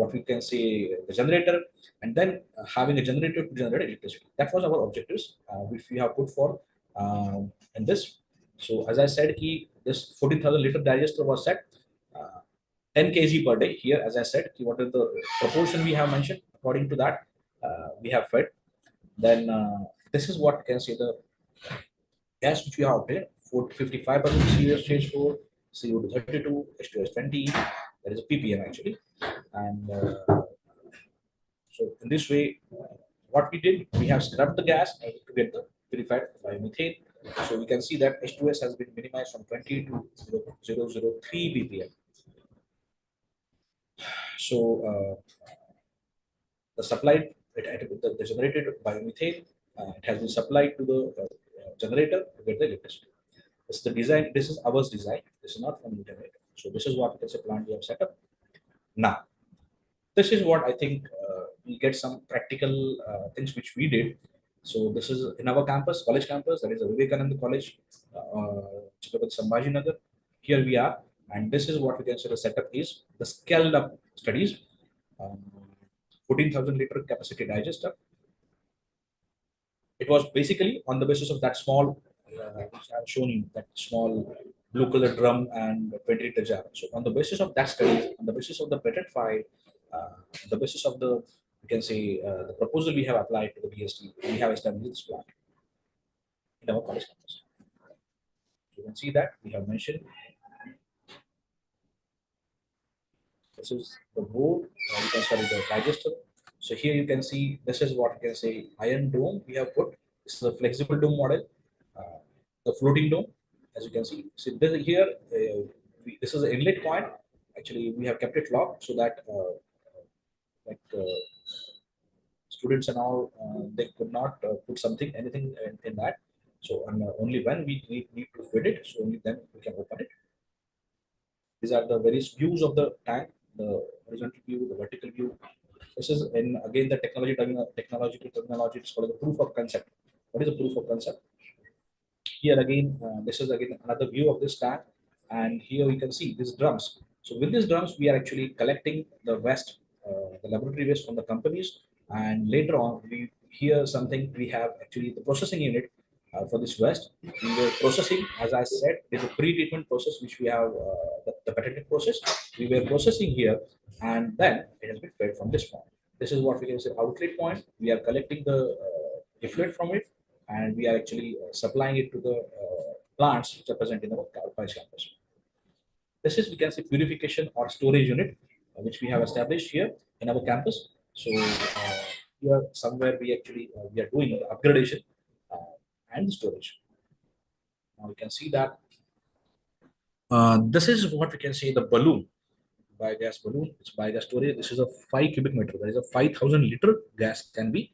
what we can say the generator, and then having a generator to generate electricity. That was our objectives which we have put for in this. So as I said, this 14,000 liter digester was set 10 kg per day. Here, as I said, what is the proportion we have mentioned? According to that, we have fed. Then this is what can say the gas which we have obtained: 55% CO stage 4, CO2 32, H2S 20. That is a ppm actually. And so in this way, what we did, we have scrubbed the gas to get the purified biomethane. So we can see that H2S has been minimized from 20 to 0.003 ppm. So the supplied, the generated biomethane, it has been supplied to the generator to get the electricity. This is the design. This is our design. This is not from the generator. So this is what we can say plant we have set up. Now, this is what I think we get some practical things which we did. So this is in our campus, college campus. That is a Vivekananda College, Chhatrapati Sambhaji Nagar. Here we are, and this is what we can say the setup is. The scaled up studies, 14,000 liter capacity digester. It was basically on the basis of that small, which I have shown you, that small blue color drum and 20 liter jar. So on the basis of that study, on the basis of the patent file, on the basis of the, you can say, the proposal we have applied to the DST, we have established this plant in our college campus. You can see that we have mentioned. This is the board, the digester. So here you can see, this is what you can say iron dome we have put. This is a flexible dome model, the floating dome, as you can see. So this here, this is the inlet point. Actually, we have kept it locked so that students and all, they could not put anything in that. So only when we need to fit it, so only then we can open it. These are the various views of the tank, the horizontal view, the vertical view. This is again the technological terminology. It's called the proof of concept. What is the proof of concept? Here again, this is again another view of this tank, and here you can see these drums. So with these drums, we are actually collecting the waste, the laboratory waste from the companies, and later on, here something we have actually the processing unit for this waste. We were processing, as I said, there's a pre-treatment process which we have the patented process. We were processing here, and then it has been fed from this point. This is what we can say outlet point. We are collecting the effluent from it, and we are actually supplying it to the plants which are present in our college campus. This is, we can say, purification or storage unit, which we have established here in our campus. So here somewhere we actually we are doing the upgradation and the storage. Now we can see that this is what we can say the balloon, biogas balloon. It's biogas storage. This is a 5 cubic meter. That is a 5,000 liter gas can be,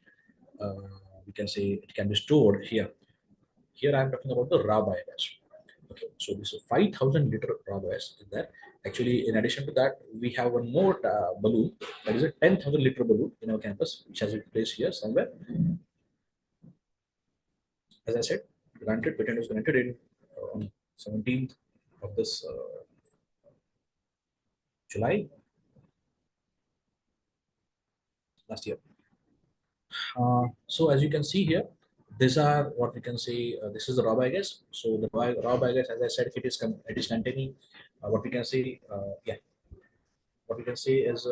we can say it can be stored here. Here I am talking about the raw biogas. Okay, so this is 5,000 liter raw gas is there. Actually, in addition to that, we have one more balloon, that is a 10,000 liter balloon in our campus, which has been placed here somewhere. As I said, granted, patent was granted in on 17th of this July last year. So as you can see here, these are what we can say. This is the raw biogas. So the raw biogas, as I said, it is containing what we can say. What we can say is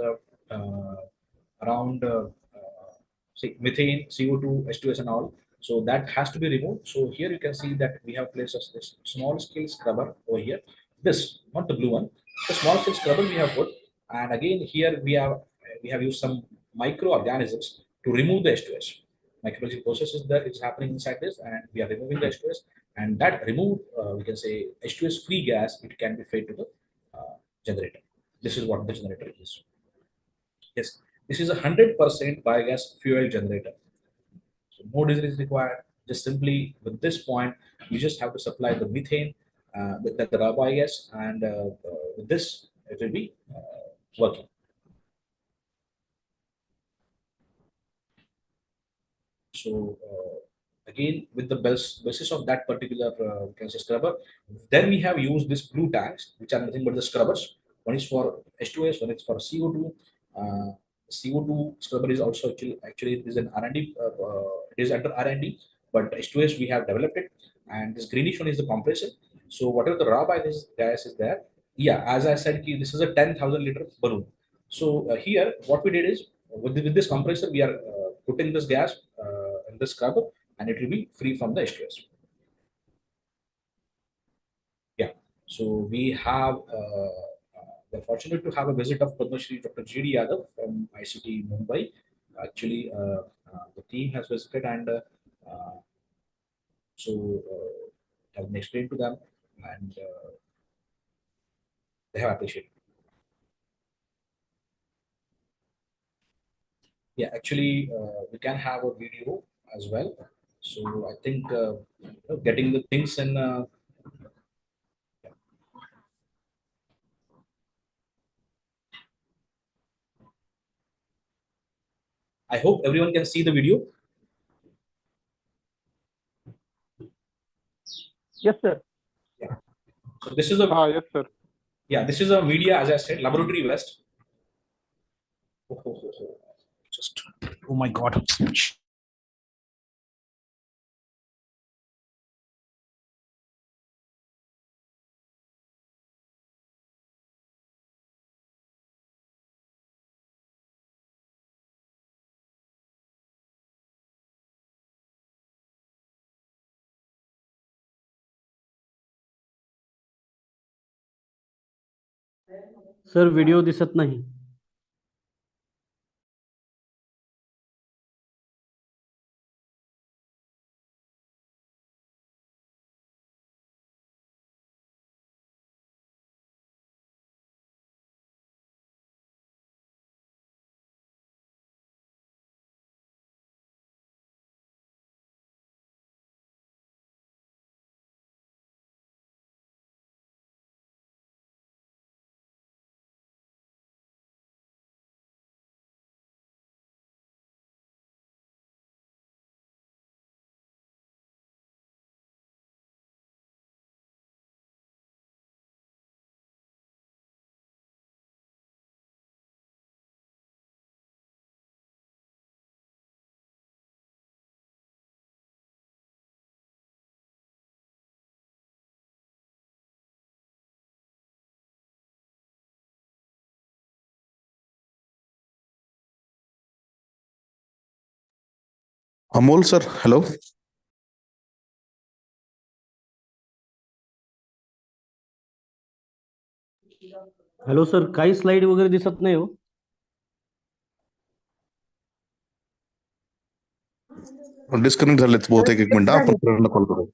around say methane, CO2, H2S, and all. So that has to be removed. So here you can see that we have placed this small scale scrubber over here. This, not the blue one, the small scale scrubber we have put, and again here we have used some microorganisms to remove the H2S. Microbiology process is that it's happening inside this, and we are removing the H2S, and that removed we can say H2S free gas, it can be fed to the generator. This is what the generator is. Yes, this is a 100% biogas fuel generator. So no diesel is required. Just simply with this point, you just have to supply the methane with the raw biogas, and with this, it will be working. So again, with the basis of that particular we can say scrubber, then we have used these blue tanks, which are nothing but the scrubbers. One is for H2S, one is for CO2. CO2 scrubber is also actually it is an R&D. It is under R&D, but H2S we have developed it, and this greenish one is the compressor. So whatever the raw gas is there, yeah, as I said, this is a 10,000 liter balloon. So here, what we did is with this compressor, we are putting this gas in the scrubber, and it will be free from the H2S. Yeah. So we have we're fortunate to have a visit of Padma Shri Dr. G.D. Yadav from ICT Mumbai. Actually, the team has visited, and so has been explained to them, and they have appreciated. Yeah, actually, we can have a video as well. So I think getting the things in. I hope everyone can see the video. Yes, sir. Yeah. So this is a Yes, sir. yeah, this is a media, as I said, Laboratory West. Just oh my god. Sir video दिसत नाही. Amol sir, hello. Hello sir, काही slide वगैरे दिसत नाही हो. Disconnect झालेत बहुतेक. एक मिनिट, आपण सरांना कॉल करू.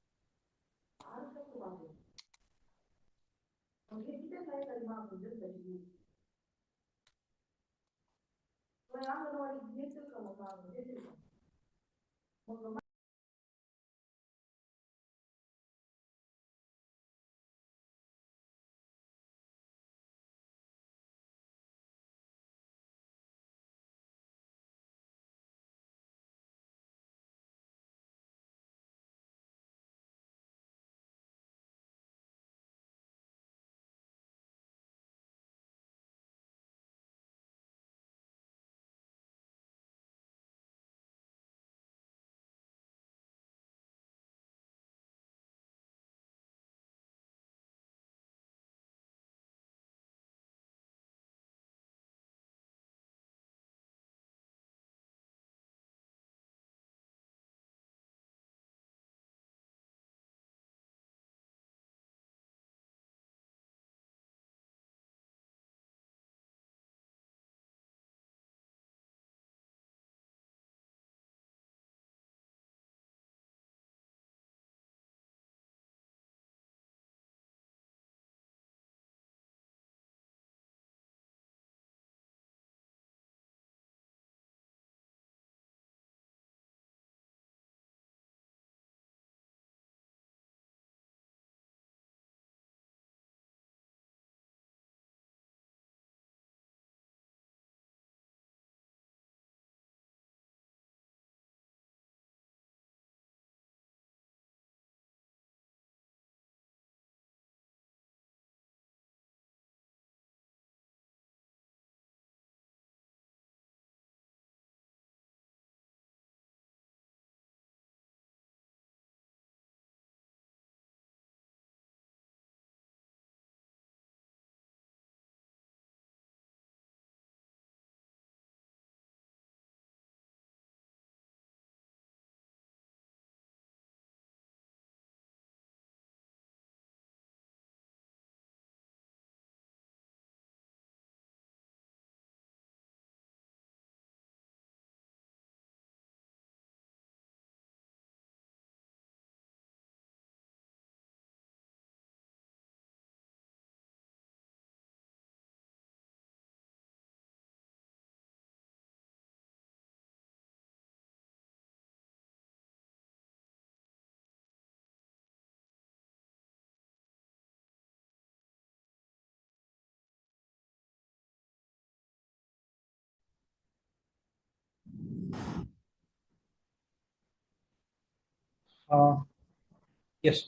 Yes.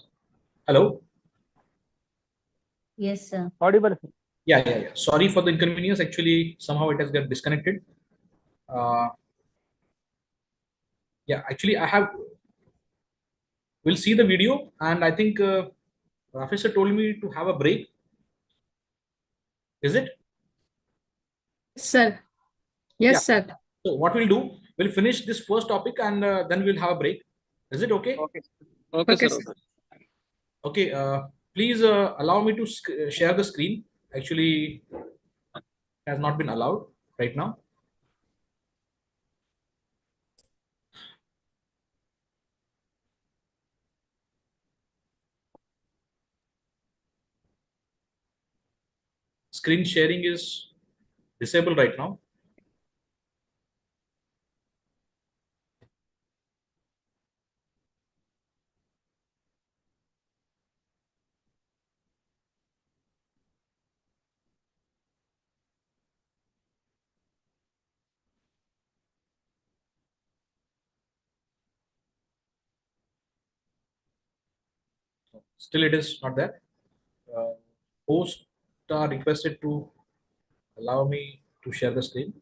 Hello. Yes, sir. Audible. Yeah. Sorry for the inconvenience. Actually, somehow it has got disconnected. Yeah. Actually, we'll see the video, and I think Professor told me to have a break. Is it? Sir. Yeah. Yes, sir. So what we'll do, we'll finish this first topic, and then we'll have a break. Is it okay? Okay, sir. Okay. Please allow me to share the screen. Actually, it has not been allowed right now. Screen sharing is disabled right now. Still, it is not there. Hosts are requested to allow me to share the screen.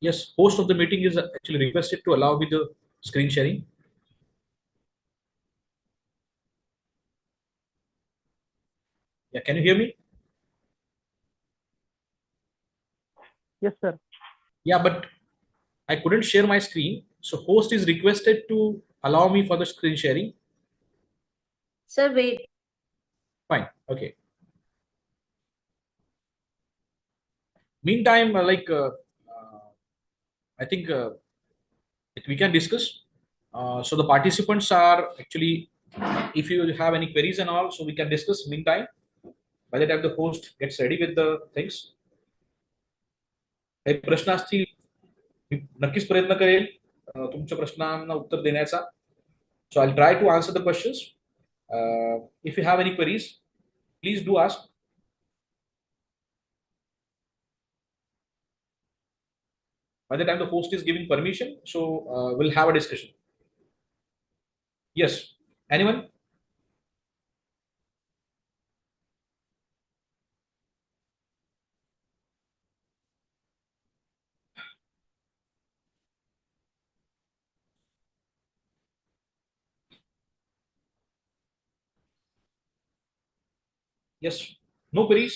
Yes, host of the meeting is actually requested to allow me the screen sharing. Yeah, can you hear me? Yes, sir. Yeah, but I couldn't share my screen. So host is requested to allow me for the screen sharing. Sir, wait. Fine. Okay. Meantime, I think we can discuss. So the participants are actually, if you have any queries and all, so we can discuss meantime. By the time the host gets ready with the things, काही प्रश्न असतील मी नक्कीच प्रयत्न करेल तुमच्या प्रश्नांना उत्तर देण्याचा. So I'll try to answer the questions. If you have any queries, please do ask. By the time the host is giving permission, so we'll have a discussion. Yes, anyone? Yes, no queries.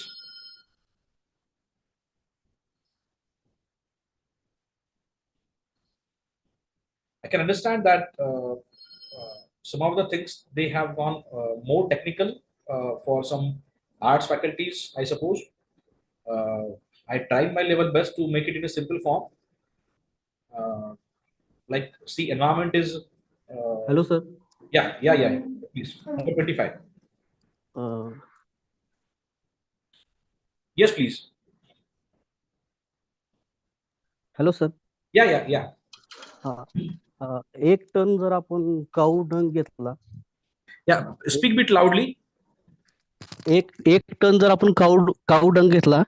I can understand that some of the things they have gone more technical for some arts faculties, I suppose. I tried my level best to make it in a simple form. Like, see, environment is. Hello, sir. Yeah. Please, number 25. Uh, Yes, please. Hello, sir. Yeah. एक ton जर आपण काऊ डंग घेतला, Yeah, speak bit loudly. एक ton जर आपण काऊ डंग घेतला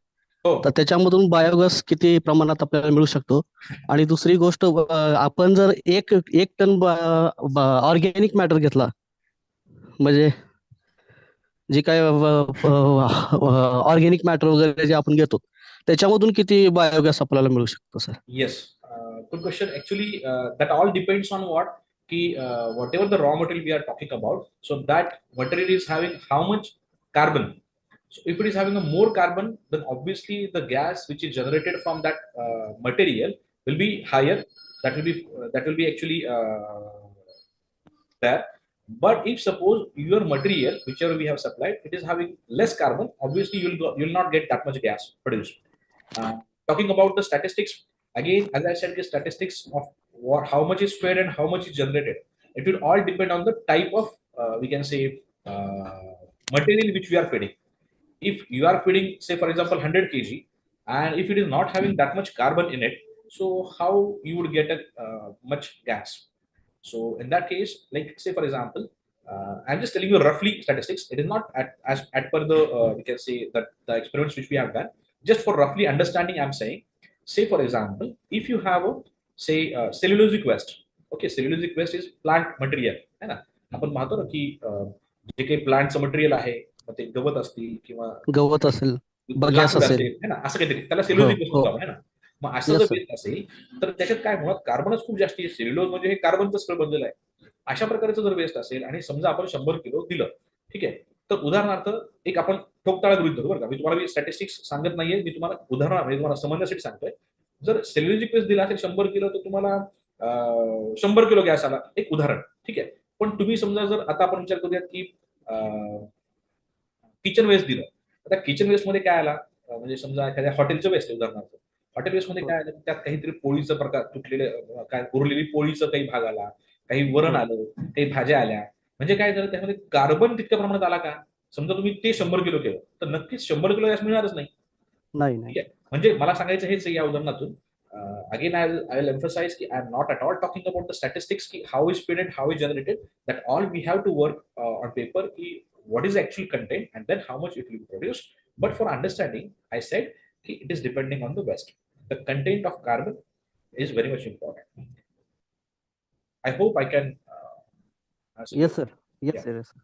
हो. तर त्याच्यामधून बायोगॅस किती प्रमाणात आपल्याला मिळू शकतो. आणि दुसरी गोष्ट, आपण जर एक टन ऑर्गॅनिक मॅटर घेतला, म्हणजे जे काय ऑर्गॅनिक मॅटर वगैरे जे आपण घेतो, त्याच्यामधून किती बायोगॅस आपल्याला मिळू शकतो, sir? Yes, good question. Actually, that all depends on what whatever the raw material we are talking about. So that material is having how much carbon. So if it is having a more carbon, then obviously the gas which is generated from that material will be higher. That will be actually there. But if suppose your material, whichever we have supplied, it is having less carbon, obviously you'll not get that much gas produced. Talking about the statistics, again, as I said, the statistics of how much is fed and how much is generated, it will all depend on the type of we can say material which we are feeding. If you are feeding, say for example, 100 kg, and if it is not having that much carbon in it, so how you would get a much gas? So in that case, like say for example, I'm just telling you roughly statistics. It is not as per the we can say that the experiments which we have done. Just for roughly understanding, I'm saying, say for example, if you have a say cellulosic waste. Okay, cellulosic waste is plant material. है ना? आपण पाहतो ना की जे काही प्लांटचं material आहे, मग ते गवत असतील किंवा गवत असेल, बगॅस लाकूड असेल. असेल, है ना, असं काहीतरी त्याला सेल्युलोजिक वेस्ट म्हणतो है ना. मग असं जर Yes, sir. वेस्ट असेल तर त्याच्यात काय मुळात कार्बनच खूप जास्त आहे. सेल्युलोज म्हणजे हे कार्बनचं सगळं बनलेलं आहे. अशा प्रकारचं जर वेस्ट असेल आणि समजा आपण 100 किलो दिलं, ठीक आहे, तर उदाहरणार्थ एक आपण ठोकताळा गृहीत धरू बरं का. मी तुम्हाला स्टॅटिस्टिक्स सांगत नाहीये, मी तुम्हाला उदाहरण म्हणजे तुम्हाला समजण्यासाठी सांगतोय. जर सेल्युलोजिक वेस्ट दिला असेल 100 किलो, तर तुम्हाला 100 किलो गॅस आला, एक उदाहरण, ठीक आहे. पण तुम्ही समजा जर आता आपण विचार करूयात की किचन वेस्ट दिलं, आता किचन वेस्ट मध्ये काय आला, म्हणजे समजा एखाद्या हॉटेलचं वेस्ट आहे उदाहरणार्थ. हॉटेल वेस्ट मध्ये काय आलं, त्यात काहीतरी पोळीचं प्रकार, तुटलेले काय उरलेली पोळीचं काही भाग आला, काही वरण आलं, काही भाज्या आल्या. म्हणजे काय झालं, त्यामध्ये कार्बन तितक्या प्रमाणात आला का? समजा तुम्ही ते 100 किलो केलं तर नक्कीच 100 किलो गॅस मिळणारच नाही. ठीक आहे, म्हणजे मला सांगायचं हेच या उदाहरणातून. Again, I'll emphasize that I'm not at all talking about the statistics, how is fed and how is generated. That all we have to work on paper, what is actually content and then how much it will produce. But for understanding, I said it is depending on the waste. The content of carbon is very much important. I hope I can answer. Yes, sir. Yes, Yeah. sir. Yes, sir.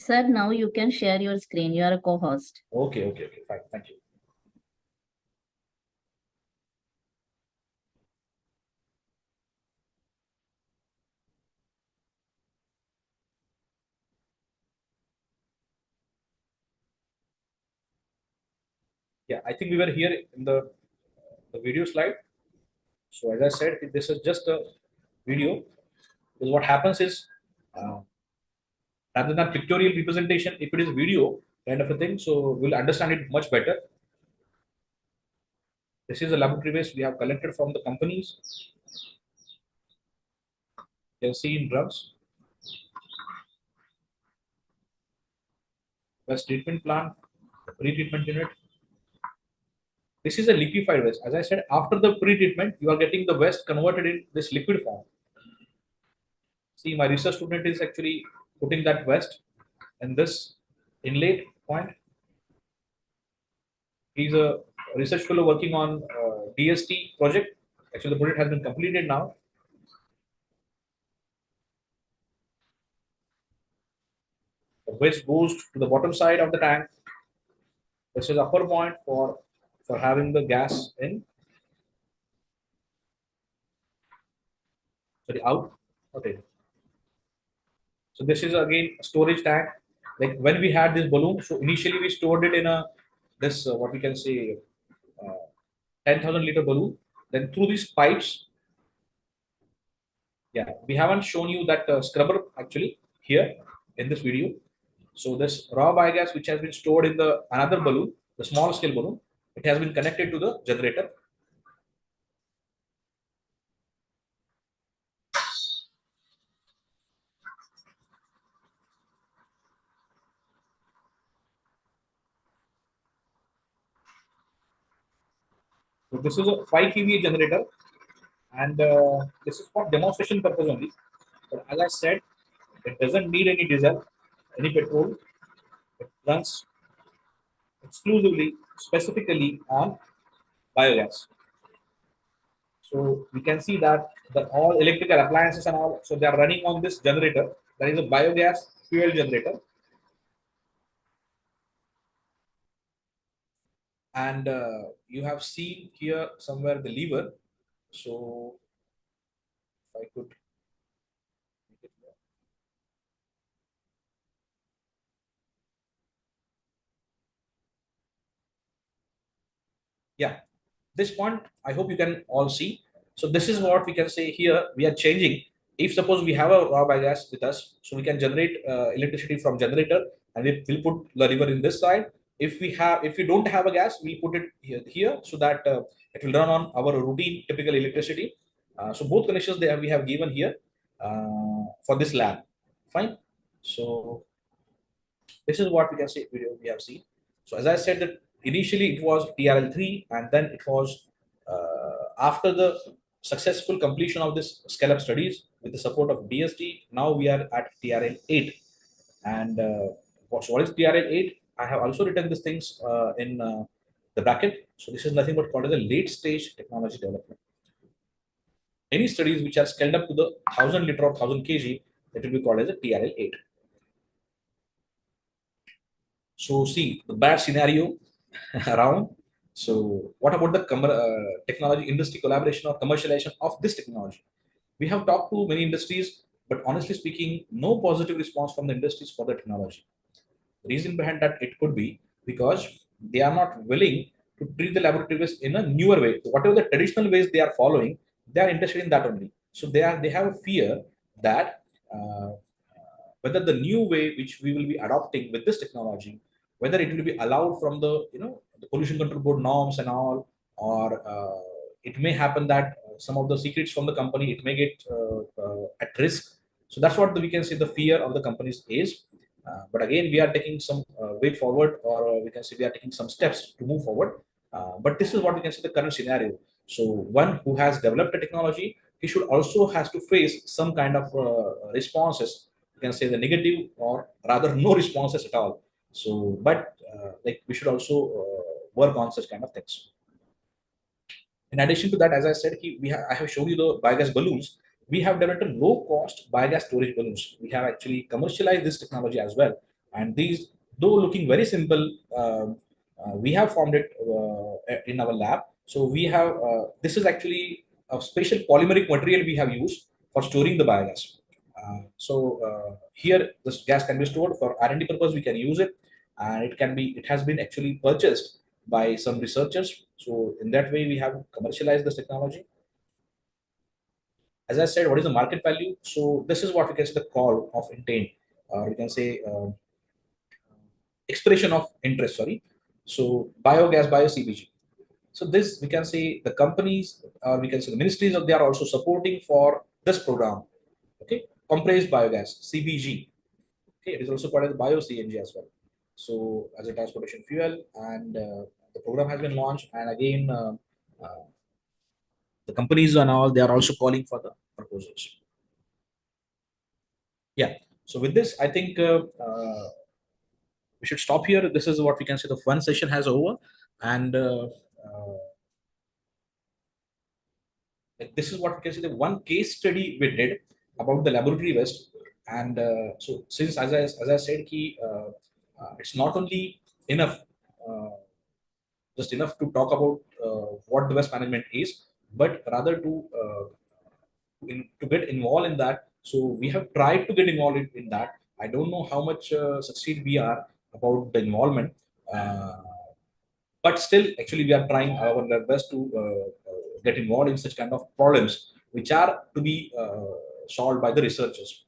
Sir, now you can share your screen. You are a co-host. Okay, fine. Thank you. Yeah, I think we were here in the video slide. So as I said, this is just a video. Because what happens is, rather than pictorial representation, if it is video kind of a thing, so we'll understand it much better. This is the laboratory waste we have collected from the companies. You can see in drugs, waste treatment plant, pre-treatment unit. This is a liquefied waste. As I said, after the pre-treatment, you are getting the waste converted in this liquid form. See, my research student is actually putting that waste in this inlet point. He's a research fellow working on DST project. Actually, the project has been completed now. The waste goes to the bottom side of the tank. This is upper point for having the gas in. Sorry, out. Okay. So this is again a storage tank. Like when we had this balloon, so initially we stored it in a this what we can say 10,000 liter balloon. Then through these pipes, yeah, we haven't shown you that scrubber actually here in this video. So this raw biogas which has been stored in the another balloon, the small scale balloon, it has been connected to the generator. So this is a 5 kVA generator, and this is for demonstration purpose only. But as I said, it doesn't need any diesel, any petrol. It runs exclusively, specifically on biogas. So we can see that all electrical appliances and all, so they are running on this generator. That is a biogas fuel generator. And you have seen here somewhere the lever. So if I could make it here. Yeah, this point I hope you can all see. So this is what we can say here. We are changing. If suppose we have a raw biogas with us, so we can generate electricity from generator, and we'll put the lever in this side. If we don't have a gas, we'll put it here so that it will run on our routine typical electricity. So both connections we have given here for this lab. Fine. So this is what we can see video we have seen. So as I said that initially it was TRL3, and then it was after the successful completion of this scale-up studies with the support of DST, now we are at TRL8. And what is TRL8? I have also written these things in the bracket. So this is nothing but called as a late stage technology development. Any studies which are scaled up to the 1000 liter or 1000 kg, that will be called as a TRL8. So see the bad scenario around. So what about the technology industry collaboration or commercialization of this technology? We have talked to many industries, but honestly speaking, no positive response from the industries for the technology. The reason behind that, it could be because they are not willing to treat the laboratory waste in a newer way. So whatever the traditional ways they are following, they are interested in that only. So they have a fear that whether the new way which we will be adopting with this technology, whether it will be allowed from the the pollution control board norms and all, or it may happen that some of the secrets from the company it may get at risk. So that's what we can say the fear of the companies is. But again, we are taking some way forward, or we can say we are taking some steps to move forward. But this is what we can say the current scenario. So one who has developed a technology, he should also has to face some kind of responses. You can say the negative or rather no responses at all. So, but like we should also work on such kind of things. In addition to that, as I said, I have shown you the biogas balloons. We have developed low-cost biogas storage balloons. We have actually commercialized this technology as well. And these, though looking very simple, we have formed it in our lab. So we have this is actually a special polymeric material we have used for storing the biogas. Here this gas can be stored for R&D purpose. We can use it, and it has been actually purchased by some researchers. So in that way, we have commercialized this technology. As I said, what is the market value? So this is what we can say the call of intent, or we can say expression of interest. Sorry. So biogas, bio CBG. So this we can say the companies, we can say the ministries, they are also supporting for this program. Okay, compressed biogas (CBG). Okay, it is also called as bio CNG as well. So as a transportation fuel, and the program has been launched, and again the companies and all, they are also calling for the proposals. Yeah. So with this, I think we should stop here. This is what we can say. The one session has over, and this is what we can say. The one case study we did about the laboratory waste, and so since as I said, it's not only enough, just enough to talk about what the waste management is, but rather to get involved in that. So we have tried to get involved in that. I don't know how much succeed we are about the involvement, but still, actually, we are trying our best to get involved in such kind of problems, which are to be solved by the researchers.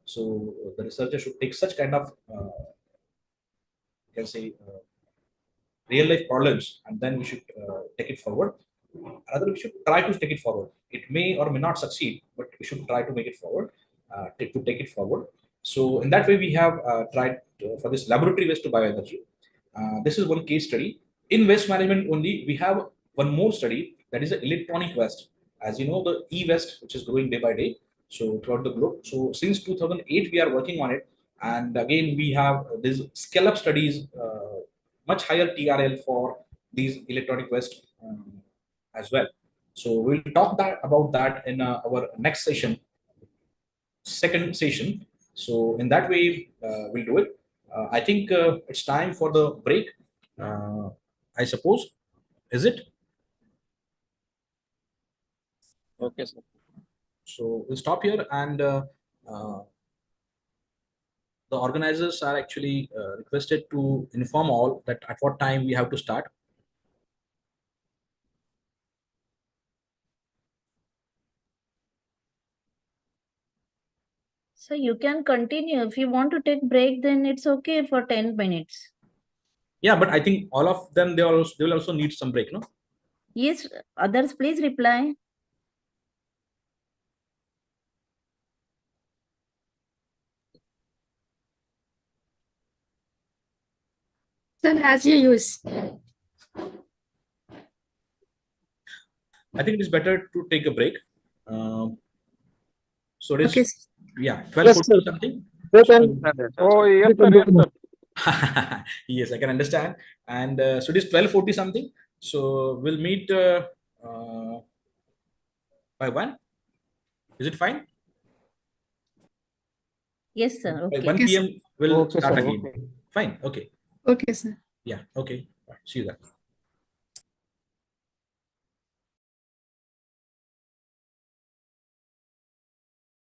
So the researchers should take such kind of, you can say, real life problems, and then we should take it forward. Rather, we should try to take it forward. It may or may not succeed, but we should try to make it forward, to take it forward. So in that way, we have tried for this laboratory waste to bioenergy. This is one case study. In waste management only, we have one more study, that is the electronic waste. As you know, the e-waste, which is growing day by day, so throughout the globe. So since 2008, we are working on it, and again we have these scale-up studies, much higher TRL for these electronic waste as well. So we'll talk about that in our next session, second session. So in that way, we'll do it. I think it's time for the break. I suppose, is it? Okay, sir. So we'll stop here, and the organizers are actually requested to inform all that at what time we have to start. So you can continue. If you want to take break, then it's okay for 10 minutes. Yeah, but I think all of them, they will also need some break, no? Yes, others please reply. Sir, as you use. I think it is better to take a break. So it is, Okay. yeah, 12:40 something. Oh, yes, sir. Yes, sir. Yes, I can understand. And so it is 12:40 something. So we'll meet by 1. Is it fine? Yes, sir. By Okay. 1 Okay, p.m. we'll Okay, start sir. again. Okay. Fine. Okay. Okay, sir. Yeah. Okay. See you then.